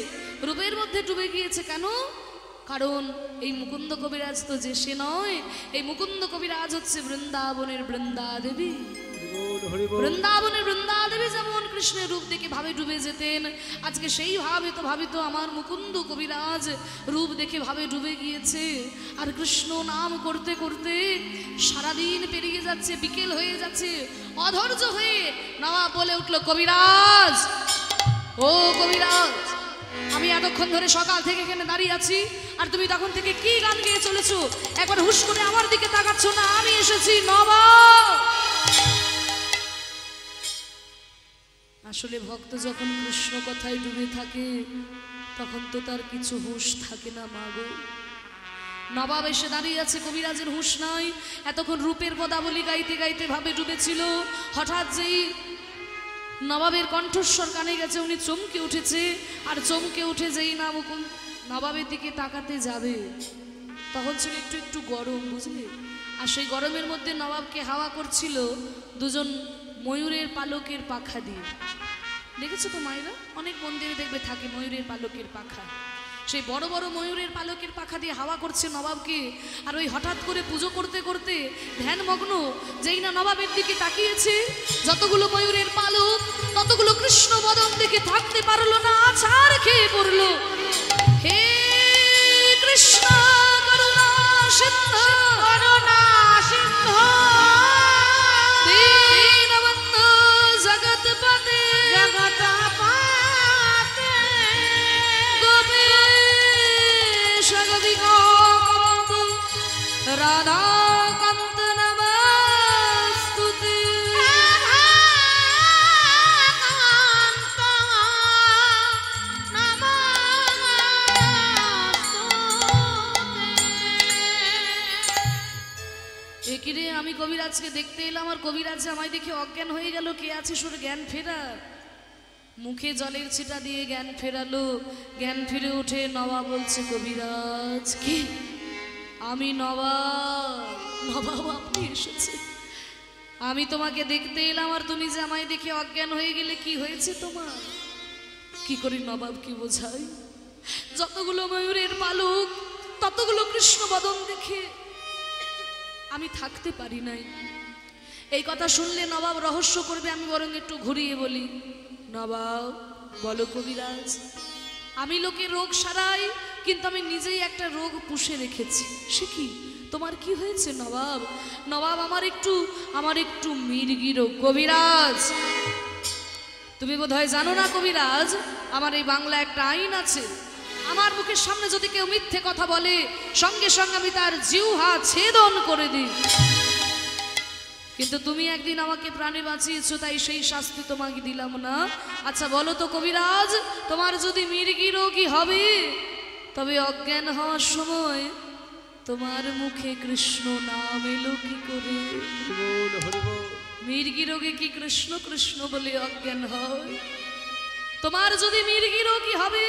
রূপের মধ্যে ডুবে গিয়েছে কেন? কারণ এই মুকুন্দ কবিরাজ তো যে সে নয়, এই মুকুন্দ কবিরাজ হচ্ছে বৃন্দাবনের বৃন্দা দেবী। বৃন্দাবনের বৃন্দা দেবী যেমন কৃষ্ণের রূপ দেখে ভাবে ডুবে যেতেন, আজকে সেই ভাবিত আমার মুকুন্দ কবিরাজ রূপ দেখে ভাবে ডুবে গিয়েছে। আর কৃষ্ণ নাম করতে করতে সারাদিন পেরিয়ে যাচ্ছে, বিকেল হয়ে যাচ্ছে। অধৈর্য হয়ে নবাব বলে উঠল, কবিরাজ, ও কবিরাজ, আমি এতক্ষণ ধরে সকাল থেকে এখানে দাঁড়িয়ে আছি, আর তুমি তখন থেকে কি গান গেয়ে চলেছো? একবার হুশ করে আমার দিকে তাকাচ্ছ না? আমি এসেছি নবাব। আসলে ভক্ত যখন কৃষ্ণ কথায় ডুবে থাকে, তখন তো তার কিছু হুঁশ থাকে না মাগো। নবাব এসে দাঁড়িয়ে আছে, কবিরাজের হুঁশ নাই। এতক্ষণ রূপের পদাবলী গাইতে গাইতে ভাবে ডুবেছিল। হঠাৎ যেই নবাবের কণ্ঠস্বর কানে গেছে, উনি চমকে উঠেছে। আর চমকে উঠে যেই না নবাবের দিকে তাকাতে যাবে, তখন ছিল একটু একটু গরম, বুঝলে। আর সেই গরমের মধ্যে নবাবকে হাওয়া করছিল দুজন ময়ূরের পালকের পাখা দিয়ে। দেখেছো তো মায়েরা, অনেক মন্দিরে দেখবে থাকে ময়ূরের পালকের পাখা। সেই বড় বড় ময়ূরের পালকের পাখা দিয়ে হাওয়া করছে নবাবকে। আর ওই হঠাৎ করে পুজো করতে করতে ধ্যানমগ্ন যেই না নবাবের দিকে তাকিয়েছে, যতগুলো ময়ূরের পালক ততগুলো কৃষ্ণ বদন দিকে থাকতে পারলো না, ছাড় খেয়ে পড়লো। হে কৃষ্ণ করুণা সিন্ধু, করুণা সিন্ধু দীনবন্ধু জগৎপতে, জগৎপতে গোপীশ গোপিকান্ত রাধাকান্ত নমস্তুতে। একিরে আমি কবিরাজকে দেখতে এলাম, আর কবিরাজ আমায় দেখে অজ্ঞান হয়ে গেল। কে আছে সুর জ্ঞান ফেরা, মুখে জলের ছিটা দিয়ে জ্ঞান ফেরালো। জ্ঞান ফিরে উঠে নবাব বলছে, কবিরাজ কি? আমি নবাব। নবাব আপনি এসেছে, আমি তোমাকে দেখতে এলাম, আর তুমি যে আমায় দেখে অজ্ঞান হয়ে গেলে, কি হয়েছে তোমার? কি করি নবাব কি বোঝাই? যতগুলো ময়ূরের পালক ততগুলো কৃষ্ণ বদন দেখে আমি থাকতে পারি নাই। এই কথা শুনলে নবাব রহস্য করবে, আমি বরং একটু ঘুরিয়ে বলি। নবাব বলো কবিরাজ, আমি লোকের রোগ সারাই, কিন্তু আমি নিজেই একটা রোগ পুষে রেখেছি। সে কি? তোমার কি হয়েছে নবাব? নবাব আমার একটু মির্গি রোগ। কবিরাজ তুমি বোধহয় জানো না কবিরাজ, আমার এই বাংলা একটা আইন আছে। আমার মুখের সামনে যদি কেউ মিথ্যে কথা বলে, সঙ্গে সঙ্গে আমি তার জিহ্বা ছেদন করে দিই। কিন্তু তুমি একদিন আমাকে প্রাণে বাঁচিয়েছো, তাই সেই শাস্তি তোমাকে দিলাম না। আচ্ছা বলো তো কবিরাজ, তোমার যদি মির্গি রোগী হবে, তবে অজ্ঞান হওয়ার সময় তোমার মুখে কৃষ্ণ নাম এলো কি করে? মির্গি রোগে কি কৃষ্ণ কৃষ্ণ বলে অজ্ঞান হয়? তোমার যদি মির্গি রোগী হবে,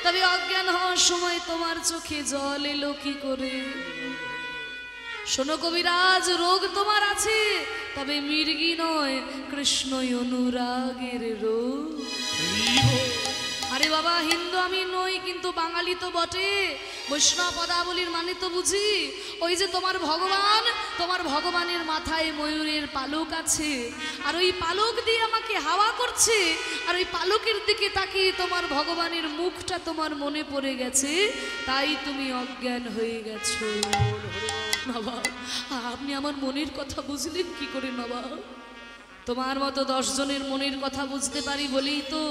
তবে অজ্ঞান হওয়ার সময় তোমার চোখে জল এলো কি করে? শোনো কবিরাজ, রোগ তোমার আছে, তবে মির্গি নয়, কৃষ্ণই অনুরাগের রোগ। আরে বাবা, হিন্দু আমি নই, কিন্তু বাঙালি তো বটে। বৈষ্ণব পদাবলীর মানে তো বুঝি। ওই যে তোমার ভগবানের মাথায় ময়ূরের পালক আছে, আর ওই পালক দিয়ে আমাকে হাওয়া করছে, আর ওই পালকের দিকে তাকিয়ে তোমার ভগবানের মুখটা তোমার মনে পড়ে গেছে, তাই তুমি অজ্ঞান হয়ে গেছো। নবাব, আপনি আমার মনের কথা বুঝলেন কি করে নবাব? তোমার মতো 10 জনের মনের কথা বুঝতে পারি বলেই তো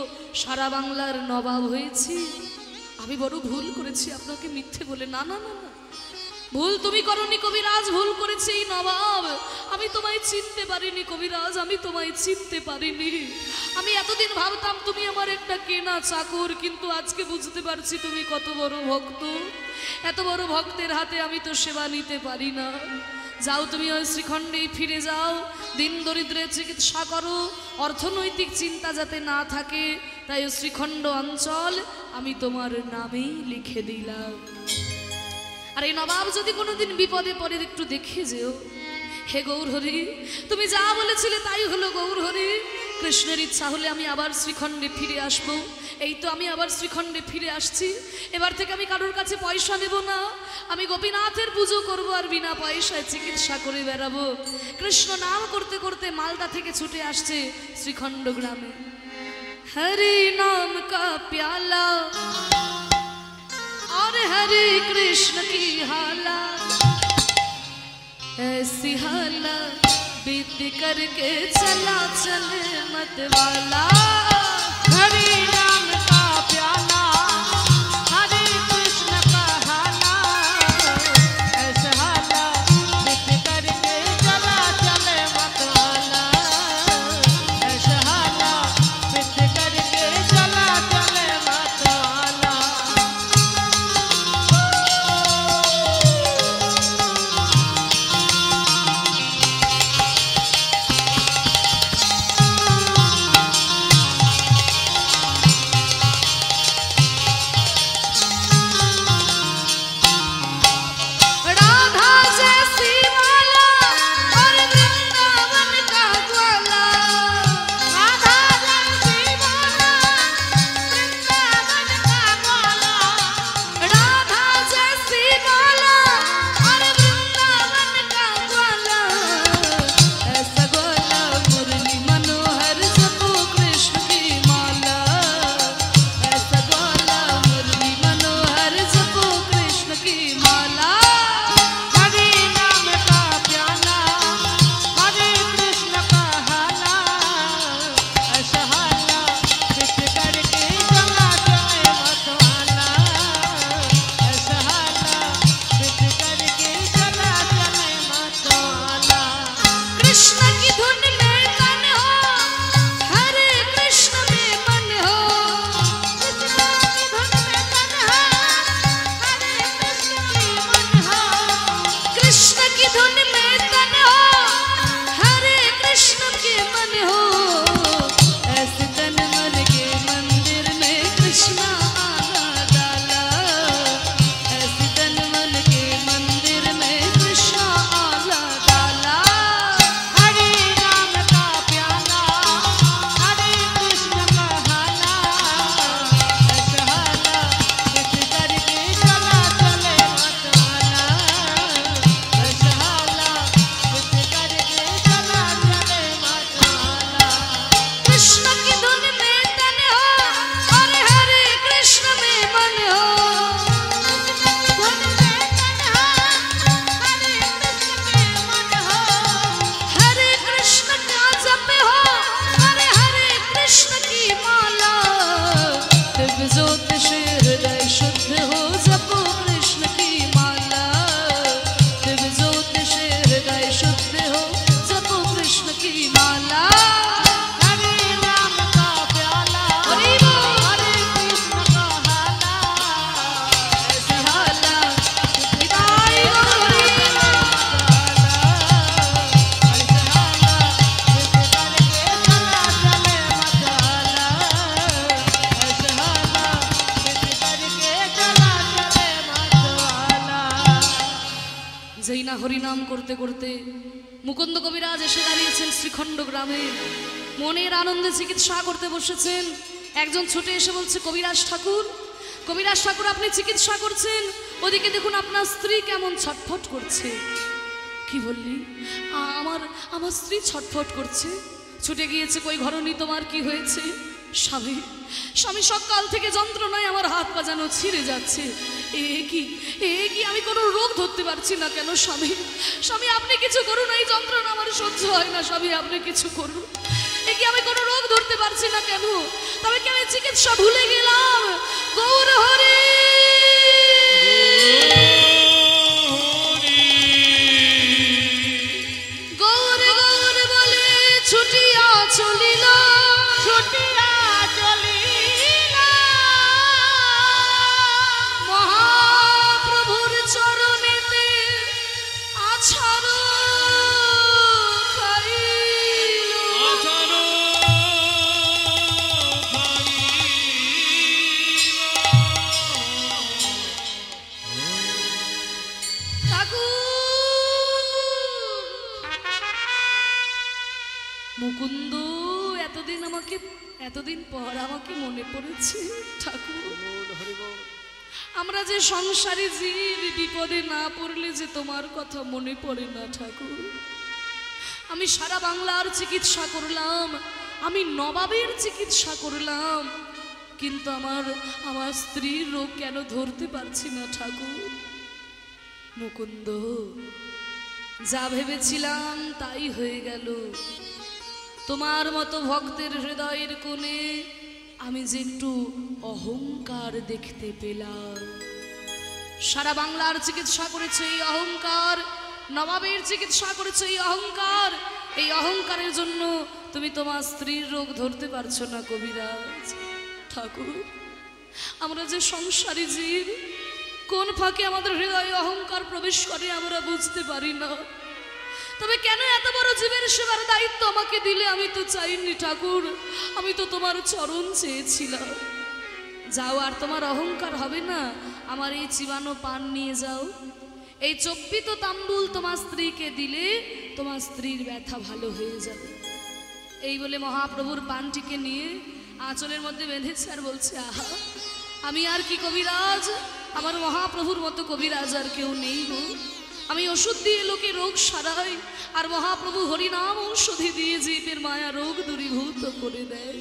সারা বাংলার নবাব হয়েছি। আমি বড় ভুল করেছি আপনাকে মিথ্যে বলে। না না না না, ভুল তুমি করনি কবিরাজ, ভুল করেছে এই নবাব। আমি তোমায় চিনতে পারিনি কবিরাজ, আমি তোমায় চিনতে পারিনি। আমি এতদিন ভাবতাম তুমি আমার একটা কেনা চাকর, কিন্তু আজকে বুঝতে পারছি তুমি কত বড় ভক্ত। এত বড় ভক্তের হাতে আমি তো সেবা নিতে পারি না। যাও তুমি ওই শ্রীখণ্ডেই ফিরে যাও, দিন দরিদ্রের চিকিৎসা করো, অর্থনৈতিক চিন্তা যাতে না থাকে, তাই ওই শ্রীখণ্ড অঞ্চল আমি তোমার নামেই লিখে দিলাম। আর এই নবাব যদি কোনোদিন বিপদে পড়ে একটু দেখে যেও। হে গৌরহরি, তুমি যা বলেছিলে তাই হলো গৌরহরি। কৃষ্ণের ইচ্ছা হলে আমি আবার শ্রীখণ্ডে ফিরে আসবো। এই তো আমি আবার শ্রীখণ্ডে ফিরে আসছি। এবার থেকে আমি কারোর কাছে পয়সা নেব না, আমি গোপীনাথের পুজো করব, আর বিনা পয়সায় চিকিৎসা করে বেড়াবো। কৃষ্ণ নাম করতে করতে মালদা থেকে ছুটে আসছে শ্রীখণ্ড গ্রামে। হরি নাম কা প্যালা और हरे कृष्ण की हाला, ऐसी हाला बीत करके चला चले मत वाला। हरि नाम का प्याला, हरे कृष्ण का हाला, ऐसा हाला बीत करके चला चले मत वाला, ऐसा हाला बीत करके चला चले मत वाला। হরিনাম করতে করতে মুকুন্দ কবিরাজ এসে দাঁড়িয়েছেন শ্রীখণ্ড গ্রামে, মনের আনন্দে চিকিৎসা করতে বসেছেন। একজন ছুটে এসে বলছে, কবিরাজ ঠাকুর, কবিরাজ ঠাকুর আপনি চিকিৎসা করছেন, ওদিকে দেখুন আপনার স্ত্রী কেমন ছটফট করছে। কি বললি? আমার আমার স্ত্রী ছটফট করছে? ছুটে গিয়েছে, কই ঘরণী তোমার কি হয়েছে? স্বামী, স্বামী সকাল থেকে যন্ত্রণায় আমার হাত পা যেন ছিঁড়ে যাচ্ছে। এ কি আমি কোনো রোগ ধরতে পারছি না কেন? স্বামী, স্বামী আপনি কিছু করুন, এই যন্ত্রণা আমার সহ্য হয় না। স্বামী আপনি কিছু করুন, এ কি আমি কোনো রোগ ধরতে পারছি না কেন? তবে কি আমি চিকিৎসা ভুলে গেলাম? গৌর হরি গৌর গৌর বলে ছুটিয়া চলিল, ছুটিয়া চলিল মহাপ্রভুর চরণেতে আছাড় খাইল। মুকুন্দ, এতদিন পর আমাকে মনে পড়েছে ঠাকুর। আমরা যে সংসারী জীব, বিপদে না পড়লে যে তোমার কথা মনে পড়ে না ঠাকুর। আমি সারা বাংলার চিকিৎসা করলাম, আমি নবাবের চিকিৎসা করলাম, কিন্তু আমার স্ত্রীর রোগ কেন ধরতে পারছি না ঠাকুর। মুকুন্দ, যা ভেবেছিলাম তাই হয়ে গেল। তোমার মতো ভক্তের হৃদয়ের কোণে আমি যে একটু অহংকার দেখতে পেলাম। সারা বাংলার চিকিৎসা করেছে এই অহংকার, নবাবের চিকিৎসা করেছে এই অহংকার। এই অহংকারের জন্য তুমি তোমার স্ত্রীর রোগ ধরতে পারছো না কবিরাজ ঠাকুর। আমরা যে সংসারী জীব, কোন ফাঁকে আমাদের হৃদয়ে অহংকার প্রবেশ করে আমরা বুঝতে পারি না। তবে কেন এত বড় জীবের সেবার দায়িত্ব আমাকে দিলে? আমি তো চাইনি ঠাকুর, আমি তো তোমার চরণ চেয়েছিলাম। যাও, আর তোমার অহংকার হবে না। আমার এই চিবানো পান নিয়ে যাও, এই চব্বিত তাম্বুল তোমার স্ত্রীকে দিলে তোমার স্ত্রীর ব্যথা ভালো হয়ে যাবে। এই বলে মহাপ্রভুর পানটিকে নিয়ে আঁচলের মধ্যে বেঁধেছে আর বলছে, আহা, আমি আর কি কবিরাজ, আমার মহাপ্রভুর মতো কবিরাজ আর কেউ নেই গো। আমি ওষুধ দিয়ে লোকে রোগ সারাই, আর মহাপ্রভু হরিনাম ঔষধি দিয়ে জীবের মায়া রোগ দূরীভূত করে দেয়।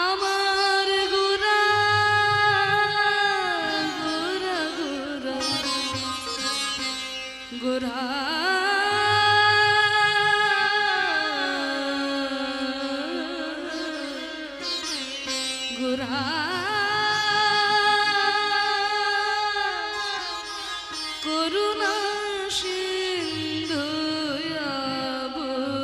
আমার গোরা গোরা গোরা গোরা গোরা করুণা সিন্ধু গোরা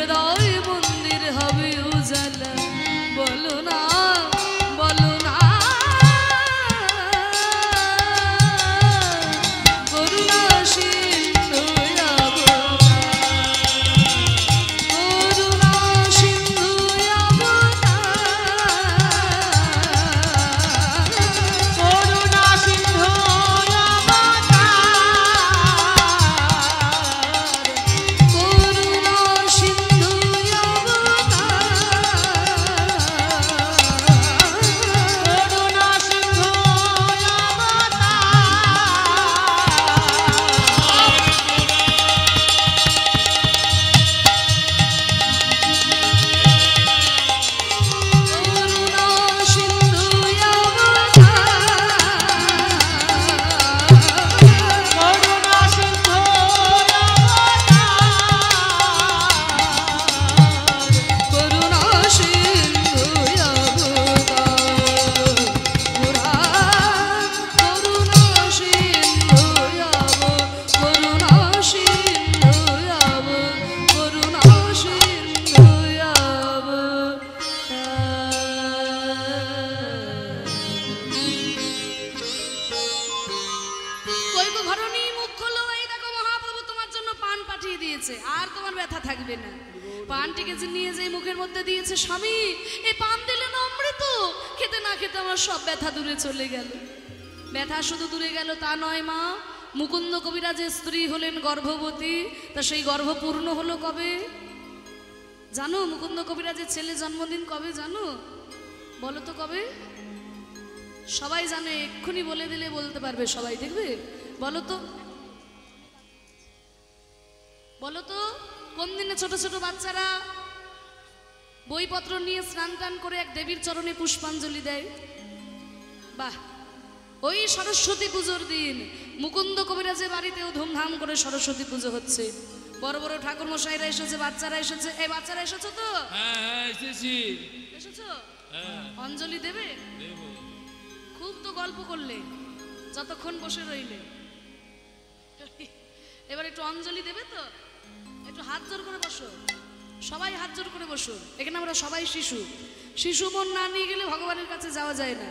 হৃদয় মন্দির হবে উজালা বলো না বলো না করুণা সিন্ধু করুণা সিন্ধু করুণা সিন্ধু করুণা সিন্ধু করুণা সিন্ধু করুণা সিন্ধু করুণা সিন্ধু করুণা সিন্ধু করুণা সিন্ধু করুণা সিন্ধু করুণা সিন্ধু কই গো ঘরণী মুখ খোলো, এই দেখো মহাপ্রভু তোমার জন্য পান পাঠিয়ে দিয়েছে, আর তোমার ব্যথা থাকবে না। পানটিকে যে নিয়ে যে মুখের মধ্যে দিয়েছে, স্বামী এই পান দিলে না অমৃত, খেতে না খেতে আমার সব ব্যথা দূরে চলে গেল। ব্যথা শুধু দূরে গেল তা নয় মা, মুকুন্দ কবিরাজের স্ত্রী হলেন গর্ভবতী, তা সেই গর্ভ পূর্ণ হলো কবে জানো? মুকুন্দ কবিরাজের ছেলে জন্মদিন কবে জানো? বলো তো কবে? সবাই জানে, এক্ষুনি বলে দিলে বলতে পারবে সবাই, দেখবে। বলো তো বলো তো কোন দিনে ছোট ছোট বাচ্চারা বইপত্র নিয়ে স্নান টান করে এক দেবীর চরণে পুষ্পাঞ্জলি দেয়? বাহ, ওই সরস্বতী পুজোর দিন মুকুন্দ কবিরাজের বাড়িতেও ধুমধাম করে সরস্বতী পুজো হচ্ছে। বড় বড় ঠাকুর মশাইরা এসেছে, বাচ্চারা এসেছে। এই বাচ্চারা এসেছো তো? হ্যাঁ এসেছি। এসেছো? হ্যাঁ অঞ্জলি দেবে? দেবো। খুব তো গল্প করলে, যতক্ষণ বসে রইলে। এবার একটু অঞ্জলি দেবে তো? একটু হাত জোর করে বসো, সবাই হাত জোর করে বসো। এখানে আমরা সবাই শিশু, শিশু মন না নিয়ে গেলে ভগবানের কাছে যাওয়া যায় না।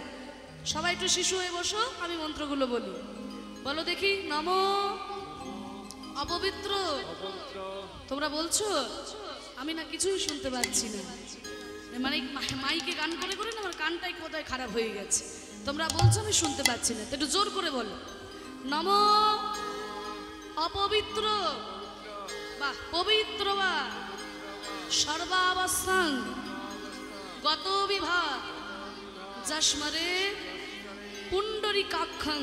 সবাই একটু শিশু হয়ে বসো, আমি মন্ত্রগুলো বলি। বলো দেখি, নমো অপবিত্র। তোমরা বলছো? আমি না কিছুই শুনতে পাচ্ছি না, মানে মাইকে গান করে করে না আমার কানটাই কোথায় খারাপ হয়ে গেছে। তোমরা বলছো, আমি শুনতে পাচ্ছি না, তো একটু জোর করে বলো, নমো অপবিত্র। বাহ, পবিত্র বা সর্বাবস্থাং গত বিভাগ যস্মরে পুণ্ডরিকাক্ষং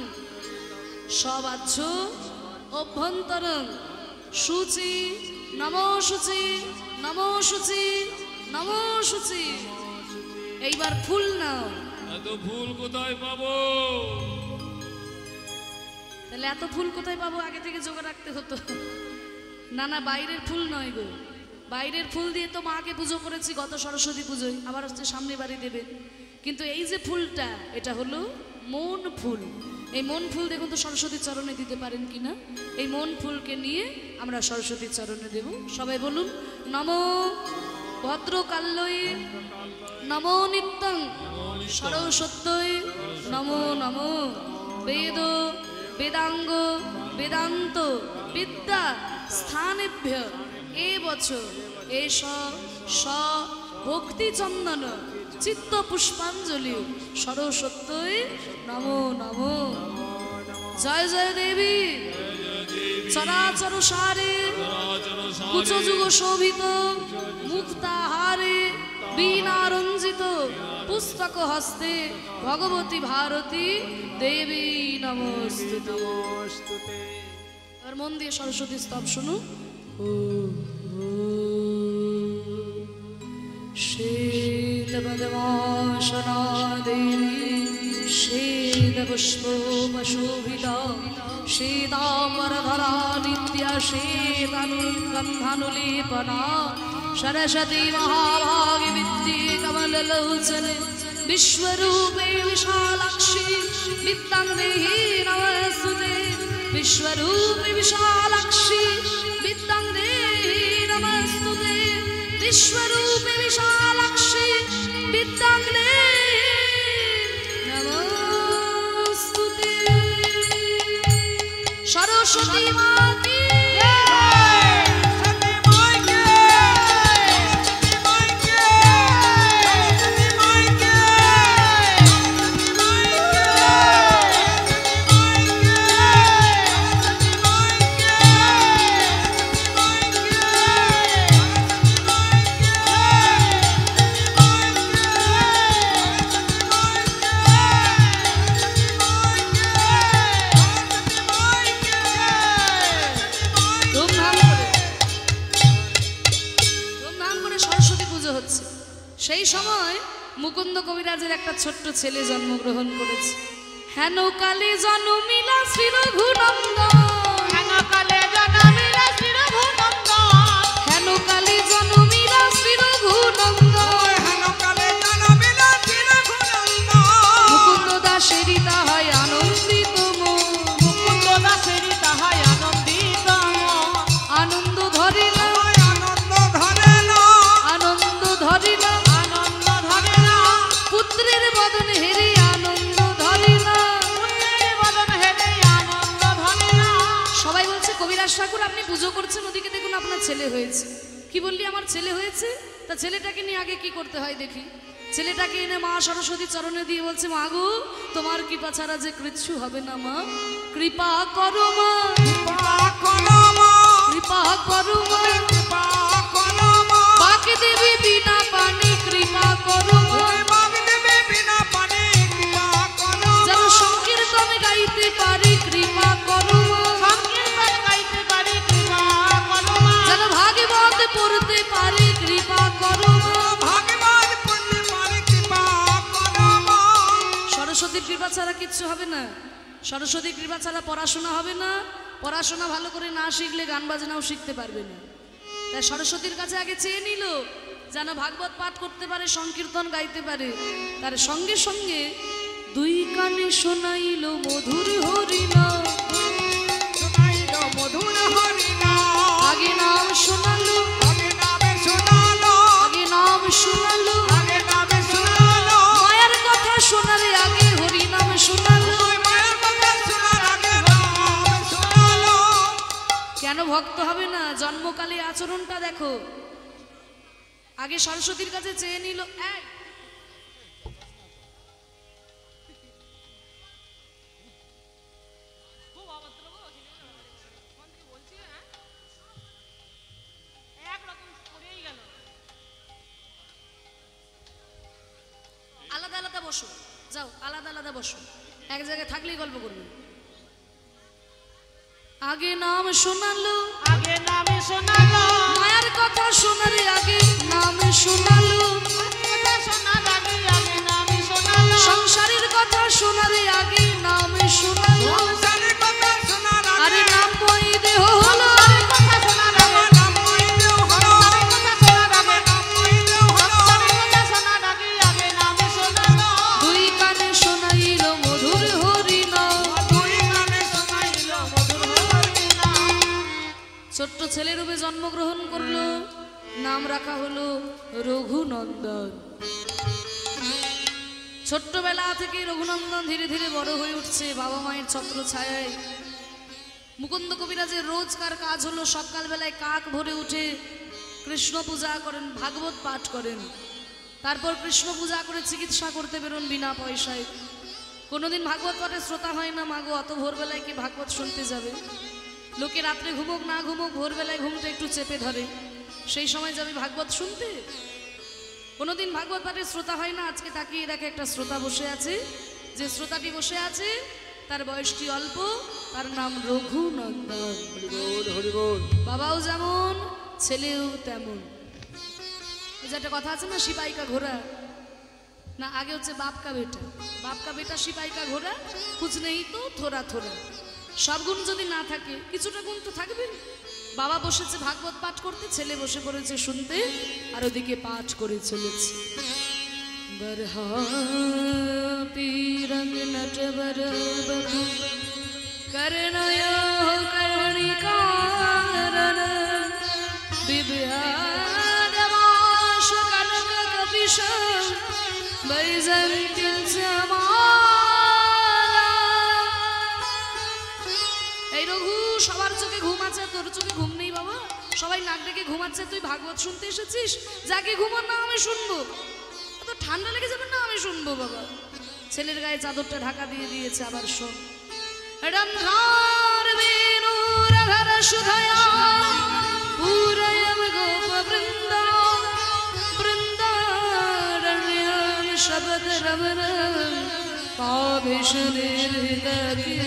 সবাচ্ছ অভ্যন্তরং শুচি নমো শুচি নমো শুচি নমো শুচি। এইবার ফুল নাও। এত ফুল কোথায় পাবো? তাহলে এত ফুল কোথায় পাবো? আগে থেকে জোগাড় রাখতে হতো। না না, বাইরের ফুল নয় গো, বাইরের ফুল দিয়ে তো মাকে পুজো করেছি গত সরস্বতী পুজোয়, আবার হচ্ছে সামনে বাড়ি দেবে। কিন্তু এই যে ফুলটা, এটা হলো মন ফুল। এই মন ফুল দেখুন তো সরস্বতীর চরণে দিতে পারেন কিনা। এই মন ফুলকে নিয়ে আমরা সরস্বতীর চরণে দেব। সবাই বলুন, নমো ভদ্রকাল্যই নমো নিত্যং সরস্বত্যই নমো নমো বেদ বেদাঙ্গ বেদান্ত বিদ্যা স্থানেভ্য এ বছর এস স ভক্তি চন্দন চিত্ত পুষ্পাঞ্জলি সরস্বত্যই নমো নমো। জয় জয় দেবী চরাচর সারে কুচ যুগ শোভিত মুক্তাহারে বীণা রঞ্জিত পুস্তক হস্তে ভগবতী ভারতী দেবী নমস্তুতে। আর মন দিয়ে সরস্বতী স্তব শুনু। শ্বেতপদ্মাসনা দেবী শ্বেতপুষ্পোপশোভিতা শ্বেতাম্বরধরা নিত্যা শ্বেতানুগন্ধানুলেপনা सरस्वती महाभागे विद्ये कमललोचने विश्वरूपे विशालाक्षी विद्यां देहि नमस्तुते। विश्वरूपे विशालाक्षी विद्यां देहि नमस्तुते। विश्वरूपे विशालाक्षि विद्याग्ने नमोस्तुते। सरस्वती माँ की সেই সময় মুকুন্দ কবিরাজের একটা ছোট্ট ছেলে জন্মগ্রহণ করেছে। হেন কালে জন্মিলা শ্রী রঘুনন্দন, হেন কালে জন্মিলা শ্রী রঘুনন্দন, হেন কালে জন্মিলা শ্রী রঘুনন্দন, হেন কালে জন্মিলা শ্রী রঘুনন্দন। মুকুন্দ দাসেরই তাহাই আনন্দিত মন, মুকুন্দ দাসেরই তাহাই আনন্দিত মন। আনন্দ ধরে না, আনন্দ ধরে না, আনন্দ ধরে না, আনন্দ ধরে না, পুত্রের বদন হেরে আনন্দ ধরে না। পুত্রের বদন হেরে আনন্দ ধরে না। সবাই বলছে কবিরাজ ঠাকুর আপনি পুজো করছেন, ওদিকে দেখুন আপনার ছেলে হয়েছে। কি বললি আমার ছেলে হয়েছে? তা ছেলেটাকে নিয়ে আগে কি করতে হয় দেখি। ছেলেটাকে এনে মা সরস্বতী চরণে দিয়ে বলছে, মা গো তোমার কৃপা ছাড়া যে কিচ্ছু হবে না, মা কৃপা করো মা, কৃপা করো মা, কৃপা করো মা, কৃপা করো মা। বাকি দেবী বিনা পানি কৃপা করো মা, বাগ দেবে বিনা পানি কৃপা করো মা। যেন সংকীর্তন গাইতে পারি কৃপা করো মা, সংকীর্তন গাইতে পারি কৃপা করো মা। যেন ভাগবত পড়তে পারি কৃপা করো মা। ভাগবত পড়তে পারি কৃপা করো মা। সরস্বতীর কৃপা ছাড়া কিচ্ছু হবে না। সরস্বতীর কৃপা ছাড়া পড়াশোনা হবে না। পড়াশোনা ভালো করে না শিখলে গান বাজনাও শিখতে পারবে না। তাই সরস্বতীর কাছে আগে চেয়ে নিল যেন ভাগবত পাঠ করতে পারে, সংকীর্তন গাইতে পারে। তার সঙ্গে সঙ্গে দুই কানে শোনাইল মধুর হরিনাম, শোনাইল মধুর হরিনাম। আগে নাম শোনালো, আগে নামে শোনালো, আগে নাম শোনালো, আগে নামে শোনালো। মায়ের কথা শোনালে আগে হরিনাম শোনালো। ওই মায়ের কথা শোনার আগে নাম শোনালো। কেন ভক্ত হবে না? জন্মকালে আচরণটা দেখো। আগে সরস্বতীর কাছে চেয়ে নিল, আলাদা আলাদা বসো, যাও আলাদা আলাদা বসো, এক জায়গায় থাকলেই গল্প করবে। আগে নাম শোনালো, আগে নামে শোনালো, মায়ের কথা শোনারে আগে নাম শোনালো, কথা শোনার আগে আগে নামে শোনালো। সংসারের কথা শোনারে আগে নাম শোনালো। সংসারের কথা শোনার আগে আরে নাম মই দেহ হলো, কথা শোনার আগে নাম মইলেও হলো। কথা শোনার আগে নাম মইলেও হলো। কথা শোনার আগে আগে নামে শোনালো। দুই কানে শোনাইল মধুর হরিনাম। দুই কানে শোনাইল মধুর হরিনাম। ছোট্ট ছেলে রূপে জন্মগ্রহণ করলো, নাম রাখা হলো রঘুনন্দন। ছোট্টবেলা থেকে রঘুনন্দন ধীরে ধীরে বড় হয়ে উঠছে বাবা মায়ের ছত্র ছায়ায়। মুকুন্দ কবিরাজের রোজকার কাজ হলো সকালবেলায় কাক ভরে উঠে কৃষ্ণ পূজা করেন, ভাগবত পাঠ করেন, তারপর কৃষ্ণ পূজা করে চিকিৎসা করতে বেরোন বিনা পয়সায়। কোনোদিন ভাগবত পাঠে শ্রোতা হয় না, মাগো অত ভোরবেলায় কি ভাগবত শুনতে যাবে? লোকে রাত্রে ঘুমোক না ঘুমোক ভোরবেলায় ঘুমটা একটু চেপে ধরে, সেই সময় যাবে ভাগবত শুনতে? কোনোদিন ভাগবত পাঠের শ্রোতা হয় না। আজকে তাকিয়ে দেখে একটা শ্রোতা বসে আছে, যে শ্রোতাটি বসে আছে তার বয়সটি অল্প, তার নাম রঘুনন্দন। বাবাও যেমন ছেলেও তেমন। ওই যে একটা কথা আছে না, সিপাই কা ঘোড়া না, আগে হচ্ছে বাপ কা বেটা, বাপ কা বেটা সিপাই কা ঘোড়া, কুছ নেই তো থোড়া থোড়া। সব গুণ যদি না থাকে কিছুটা গুণ তো থাকবে। বাবা বসেছে ভাগবত পাঠ করতে, ছেলে বসে পড়েছে শুনতে, আর ওদিকে পাঠ করে চলেছে। बरहाती रंग नटवर बधु कर्णयो कर्णिकारन विभ्यादमा সবাই নাক ডেকে ঘুমাচ্ছে, তুই ভাগবত শুনতে এসেছিস? যাকে ঘুমান না, আমি শুনবো। তো ঠান্ডা লেগে যাবে না, আমি শুনবো বাবা। ছেলের গায়ে চাদরটা ঢাকা দিয়ে দিয়েছে, আবার শোন। রন্ধ্রার বেনু রাধার সুধায়া পুরয়ম গোপ বৃন্দাবন বৃন্দারণ্যম শবদ রমণ পাবেশনের হৃদয়তে।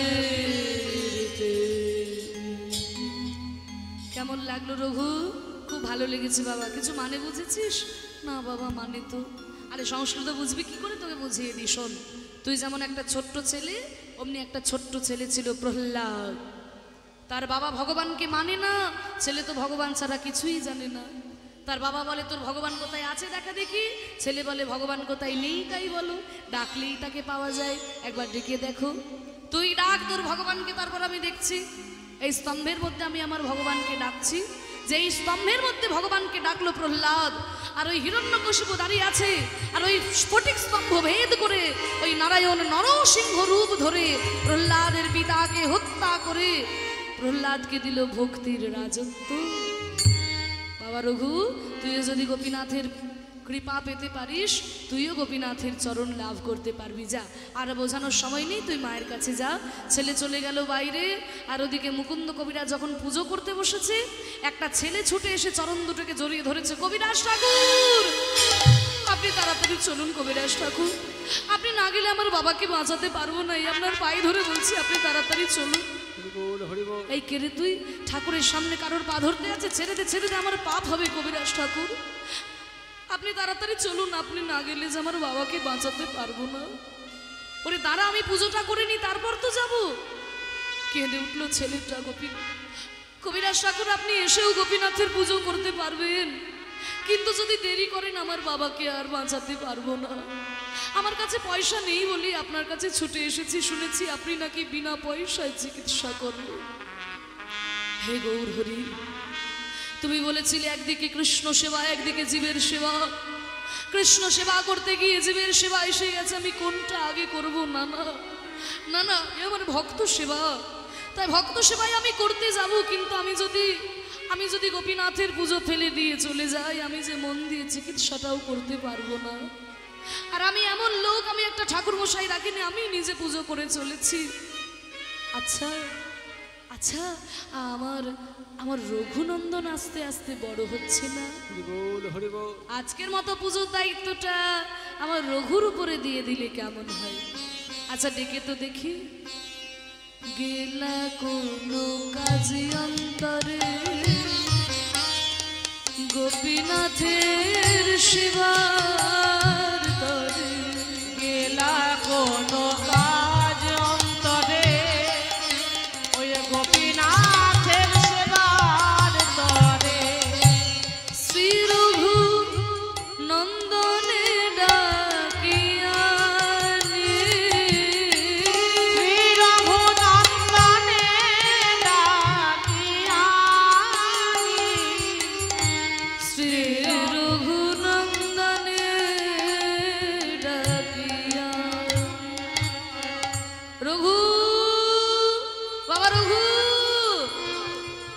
কেমন লাগলো রঘু? খুব ভালো লেগেছে বাবা। কিছু মানে বুঝেছিস? না বাবা, মানে তো। আরে সংস্কৃত বুঝবি কি করে, তোকে বুঝিয়ে দিই, শোন। তুই যেমন একটা ছোট্ট ছেলে, অমনি একটা ছোট্ট ছেলে ছিল প্রহ্লাদ। তার বাবা ভগবানকে মানে না, ছেলে তো ভগবান ছাড়া কিছুই জানে না। তার বাবা বলে, তোর ভগবান কোথায় আছে দেখা দেখি। ছেলে বলে, ভগবান কোথায় নেই তাই বলো, ডাকলেই তাকে পাওয়া যায়, একবার ডেকে দেখো। তুই ডাক তোর ভগবানকে, তারপর আমি দেখছি। এই স্তম্ভের মধ্যে আমি আমার ভগবানকে ডাকছি। যে এই স্তম্ভের মধ্যে ভগবানকে ডাকলো প্রহ্লাদ, আর ওই হিরণ্যকশিপু দাঁড়িয়ে আছে, আর ওই স্ফটিক স্তম্ভ ভেদ করে ওই নারায়ণ নরসিংহ রূপ ধরে প্রহ্লাদের পিতাকে হত্যা করে প্রহ্লাদকে দিল ভক্তির রাজত্ব। বাবা রঘু, তুইও যদি গোপীনাথের কৃপা পেতে পারিস, তুইও গোপীনাথের চরণ লাভ করতে পারবি। যা, আর বোঝানোর সময় নেই, তুই মায়ের কাছে যা। ছেলে চলে গেল বাইরে, আর ওদিকে মুকুন্দ কবিরাজ যখন পুজো করতে বসেছে, একটা ছেলে ছুটে এসে চরণ দুটোকে জড়িয়ে ধরেছে। কবিরাজ ঠাকুর, আপনি তাড়াতাড়ি চলুন। কবিরাজ ঠাকুর, আপনি না গেলে আমার বাবাকে বাঁচাতে পারবো না, এই আপনার পায়ে ধরে বলছি, আপনি তাড়াতাড়ি চলুন। এই কেরে তুই? ঠাকুরের সামনে কারোর পা ধরতে আছে? ছেড়ে দে, ছেড়ে দে, আমার পাপ হবে। কবিরাজ ঠাকুর, আপনি তাড়াতাড়ি চলুন, আপনি না গেলে যে আমার বাবাকে বাঁচাতে পারবো না। ওরে দাঁড়া, আমি পুজোটা করে নি, তারপর তো যাব। কেঁদে উঠলো ছেলেটা। কবিরাজ ঠাকুর, আপনি এসেও গোপীনাথের পুজো করতে পারবেন, কিন্তু যদি দেরি করেন আমার বাবাকে আর বাঁচাতে পারবো না। আমার কাছে পয়সা নেই বলি আপনার কাছে ছুটে এসেছি। শুনেছি আপনি নাকি বিনা পয়সায় চিকিৎসা করবেন। হে গৌর হরি, তুমি বলেছিলে একদিকে কৃষ্ণ সেবা, একদিকে জীবের সেবা। কৃষ্ণ সেবা করতে গিয়ে জীবের সেবা এসে গেছে, আমি কোনটা আগে করব? না না না না, এ আমার ভক্ত সেবা। তাই ভক্ত সেবাই আমি করতে যাব, কিন্তু আমি যদি গোপীনাথের পুজো ফেলে দিয়ে চলে যাই, আমি যে মন দিয়ে চিকিৎসাটাও করতে পারবো না। আর আমি এমন লোক, আমি একটা ঠাকুর মশাই রাখিনি, আমি নিজে পুজো করে চলেছি। আচ্ছা আচ্ছা, আমার রঘুনন্দন আস্তে আস্তে বড় হচ্ছে না? আজকের মতো পুজোর দায়িত্বটা আমার রঘুর উপরে দিয়ে দিলে কেমন হয়? আচ্ছা ডেকে তো দেখি। গেলা কোনো কাজে অন্তরে গোপীনাথের সেবার তরে, গেলা কোনো কাজ অন্তরে ওই গোপীনাথের সেবার তরে। শ্রী রঘু নন্দনে ডাকিয়ানি, শ্রী রঘুনন্দনে ডাকিয়ানি, শ্রী রঘুনন্দনে ডাকিয়া। রঘু, বাবা রঘু,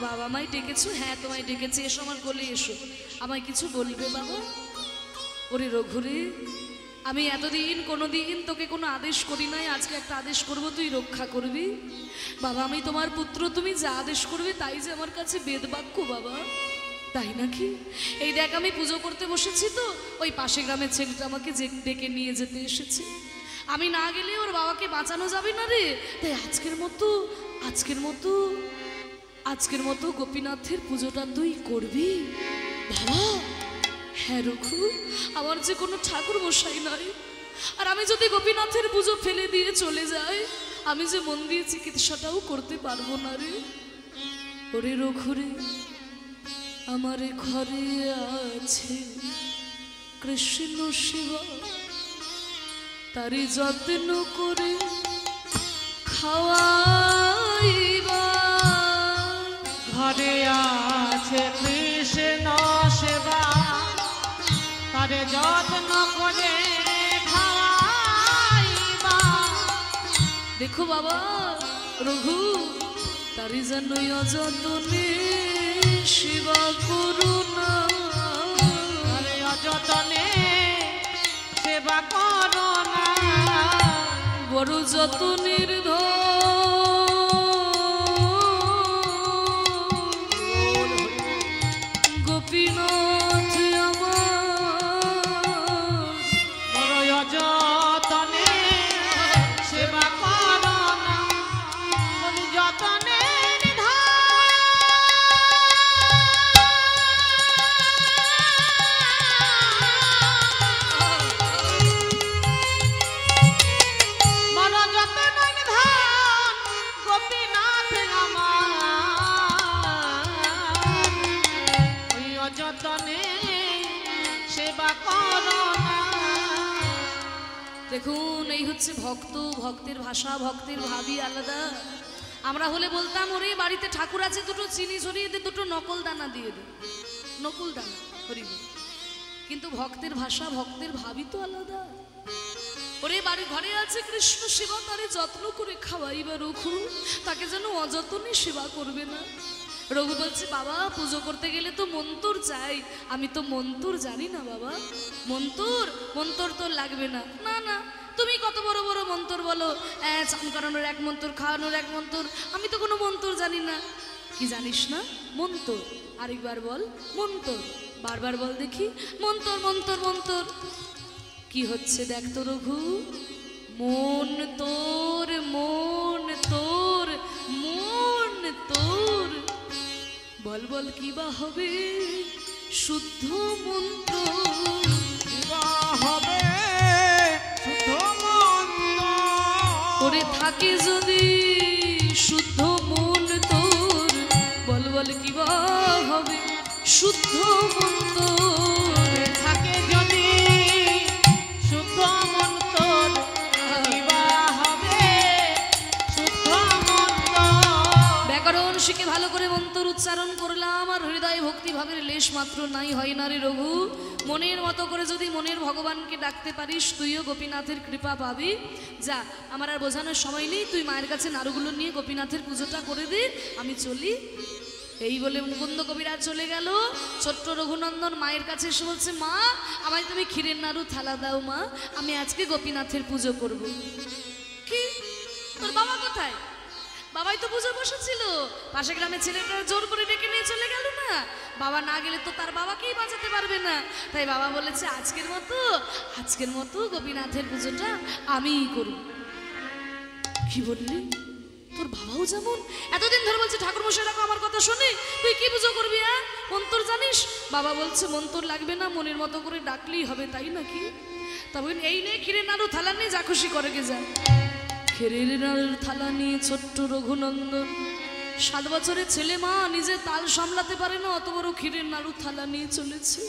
বাবা আমায় ডেকেছো? হ্যাঁ তোমায় ডেকেছি, এসো আমার কোলে এসো। আমায় কিছু বলবে বাবা? ওরে রঘুরে, আমি এতদিন কোনোদিন তোকে কোনো আদেশ করি নাই, আজকে একটা আদেশ করব, তুই রক্ষা করবি। বাবা আমি তোমার পুত্র, তুমি যা আদেশ করবে তাই যে আমার কাছে বেদবাক্য বাবা, তাই নাকি? এই দেখ আমি পুজো করতে বসেছি, তো ওই পাশে গ্রামের ছেলেটা আমাকে ডেকে নিয়ে যেতে এসেছে। আমি না গেলে ওর বাবাকে বাঁচানো যাবে না রে। তাই আজকের মতো গোপীনাথের পুজোটা তুই করবি বাবা। হ্যাঁ রঘু, আমার যে কোনো ঠাকুর মশাই নাই, আর আমি যদি গোপীনাথের পুজো ফেলে দিয়ে চলে যাই, আমি যে মন দিয়ে চিকিৎসাটাও করতে পারবো না রে। ওরে রঘুরে, আমার ঘরে আছে কৃষ্ণ শিবা, তারি যত্ন করে খাওয়াইবা। ঘরে আছে কৃষ্ণ সেবা, তারে যত্ন করে খাওয়াইবা। দেখো বাবা রঘু, তারি যেন অযত্নে শিবা করো না বড় যতনের গোপীনাথ আমার বড় যতনে সেবা করো না বড় যতনে বড় যতনে ধান গোপীনাথ আমার ওই অযতনে সেবা করো না। দেখুন এই হচ্ছে ভক্ত, ভক্তের ভাষা, ভক্তের ভাবই আলাদা। আমরা হলে বলতাম ওরে বাড়িতে ঠাকুর আছে দুটো চিনি ছড়িয়ে দে, দুটো নকল দানা দিয়ে দে, নকল দানা হরিব। কিন্তু ভক্তের ভাষা, ভক্তের ভাবই তো আলাদা। ওরে বাড়ি ঘরে আছে কৃষ্ণ সেবা, তারে যত্ন করে খাওয়াইবা রঘু, তাকে যেন অযত্নে সেবা করবে না। রঘু বলছে বাবা পুজো করতে গেলে তো মন্তর চাই, আমি তো মন্তর জানি না বাবা। মন্তর তোর লাগবে না। না না, তুমি কত বড় বড় মন্তর বলো, চান করানোর এক মন্তর, খাওয়ানোর এক মন্তর, আমি তো কোনো মন্তর জানি না। কি জানিস না? মন্তর। আরেকবার বল মন্তর, বারবার বল দেখি মন্তর মন্তর মন্তর। কি হচ্ছে দেখ তো রঘু, মন তোর মন তোর মন তোর, বল বল কি বা হবে শুদ্ধ মন্ত্র, হবে শুদ্ধ মন্ত্র করে থাকে যদি শুদ্ধ মন তোর, বল বল কি বা হবে শুদ্ধ মন্ত্র, থাকে যদি শুদ্ধ মন্ত্র কিবা হবে শুদ্ধ মন্ত্র। ব্যাকরণ শিখে ভালো করে মন্ত্র উচ্চারণ করলাম, আর হৃদয় ভক্তি ভাবের লেশ মাত্র নাই হয় না রে রঘু। মনের মতো করে যদি মনের ভগবানকে ডাকতে পারিস, তুইও গোপীনাথের কৃপা পাবি। যা, আমার আর বোঝানোর সময় নেই, তুই মায়ের কাছে নাড়ুগুলো নিয়ে গোপীনাথের পুজোটা করে দে, আমি চলি। এই বলে মুকুন্দ কবিরাজ চলে গেল। ছোট্ট রঘুনন্দন মায়ের কাছে এসে বলছে মা আমায় তুমি ক্ষীরের নাড়ু থালা দাও মা, আমি আজকে গোপীনাথের পুজো করব। কি তোর বাবা কোথায়? বাবাই তো পুজো বসেছিল, পাশে গ্রামের ছেলেটা জোর করে ডেকে নিয়ে চলে গেল না। বাবা না গেলে তো তার বাবাকেই বাঁচাতে পারবে না, তাই বাবা বলেছে আজকের মতো গোপীনাথের পুজোটা আমিই করব। কি বললি? তোর বাবাও যেমন এতদিন ধরে বলছে ঠাকুর মশাই রাখো আমার কথা শুনে, তুই কি পুজো করবি? হ্যাঁ মন্তর জানিস? বাবা বলছে মন্তর লাগবে না, মনের মতো করে ডাকলেই হবে, তাই নাকি? তবে এই নে ক্ষীরের নাড়ু থালা নিয়ে যা খুশি করে গে যা। ক্ষীরের নাড়ুর থালা নিয়ে ছোট্ট রঘুনন্দন 7 বছরের ছেলে, মা নিজে তাল সামলাতে পারে না, অত বড় ক্ষীরের নাড়ু থালা নিয়ে চলেছে।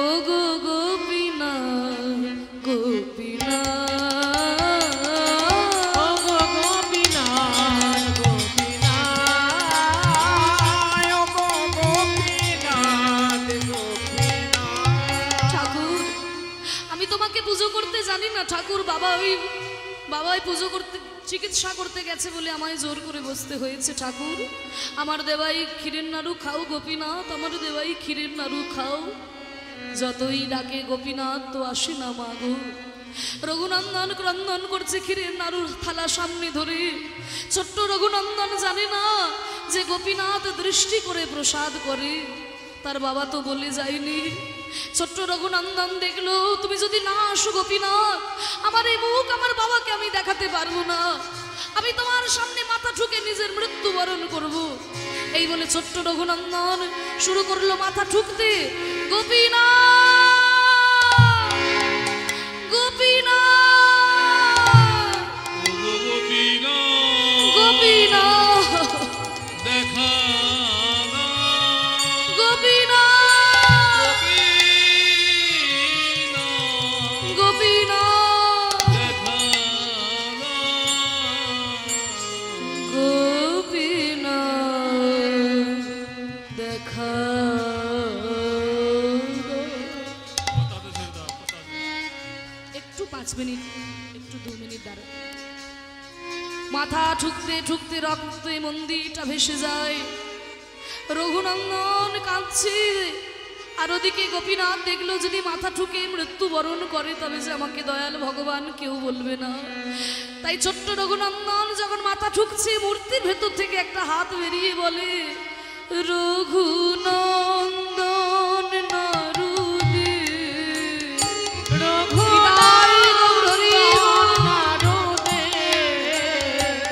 ও গো গোপীনাথ ঠাকুর, আমি তোমাকে পুজো করতে জানি না ঠাকুর। বাবাই পুজো করতে চিকিৎসা করতে গেছে বলে আমায় জোর করে বসতে হয়েছে ঠাকুর। আমার দেওয়াই ক্ষীরের নাড়ু খাও গোপীনাথ, আমার দেওয়াই ক্ষীরের নাড়ু খাও। যতই ডাকে গোপীনাথ তো আসে না মা গো। রঘুনন্দন ক্রন্দন করছে ক্ষীরের নাড়ুর থালা সামনে ধরে। ছোট্ট রঘুনন্দন জানে না যে গোপীনাথ দৃষ্টি করে প্রসাদ করে, তার বাবা তো বলে যায়নি। ছোট্ট রঘুনন্দন দেখলো তুমি যদি না আসো গোপীনাথ, আমার এই মুখ আমার বাবাকে আমি দেখাতে পারবো না, আমি তোমার সামনে মাথা ঠুকে নিজের মৃত্যুবরণ করব। এই বলে ছোট্ট রঘুনন্দন শুরু করলো মাথা ঠুকতে। গোপীনাথ গোপীনাথ গোপীনাথ দেখা গোপীনাথ গোপীনাথ গোপীনাথ দেখা। একটু 5 মিনিট, একটু 2 মিনিট দাঁড়া। মাথা ঠুকতে ঠুকতে রক্তে মন্দিরটা ভেসে যায়। রঘুনন্দন কাঁদছে আর ওদিকে গোপীনাথ দেখলো যদি মাথা ঠুকে মৃত্যুবরণ করে তবে যে আমাকে দয়াল ভগবান কেউ বলবে না। তাই ছোট্ট রঘুনন্দন যখন মাথা ঠুকছে মূর্তির ভেতর থেকে একটা হাত বেরিয়ে বলে রঘুনন্দন নারুদে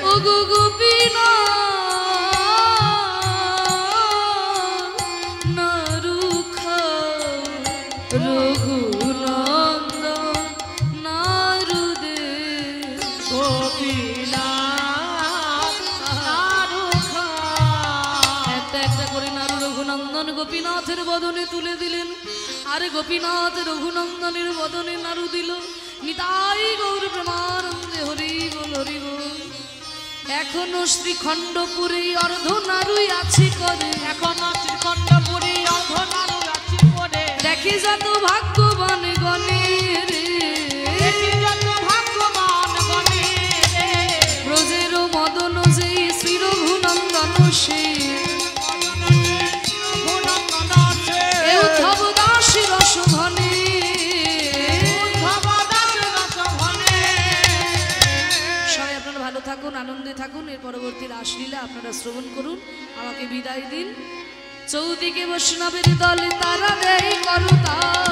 ও গো গোপীনাথ নারুখা রঘুনন্দন নারুদে একটা একটা করে নারু রঘুনন্দন গোপীনাথের বদনে তুলে দিলেন। আর গোপীনাথ রঘুনন্দনের বদনে নারু দিল। নিতাই গৌর প্রেমানন্দে হরি বল হরি বল। এখনো শ্রীখণ্ডপুরে অর্ধ নারুই আছে করে, এখনো শ্রীখণ্ডপুরে অর্ধ নারু আছে করে, দেখে যত ভাগ্যবান গণে রে, দেখি যত ভাগ্যবান গণে রে, ব্রজের মদন যে শ্রী রঘুনন্দন সেই রঘুনন্দন আছে, এ উদ্ধব দাস রস ঘনে। উদ্ধব দাস রস ঘনে। সবাই আপনারা ভালো থাকুন, আনন্দে থাকুন। এর পরবর্তী রাসলীলা আপনারা শ্রবণ করুন, আমাকে বিদায় দিন। চৌদিকে বৈষ্ণবের দলে তারা দেয় করতাল।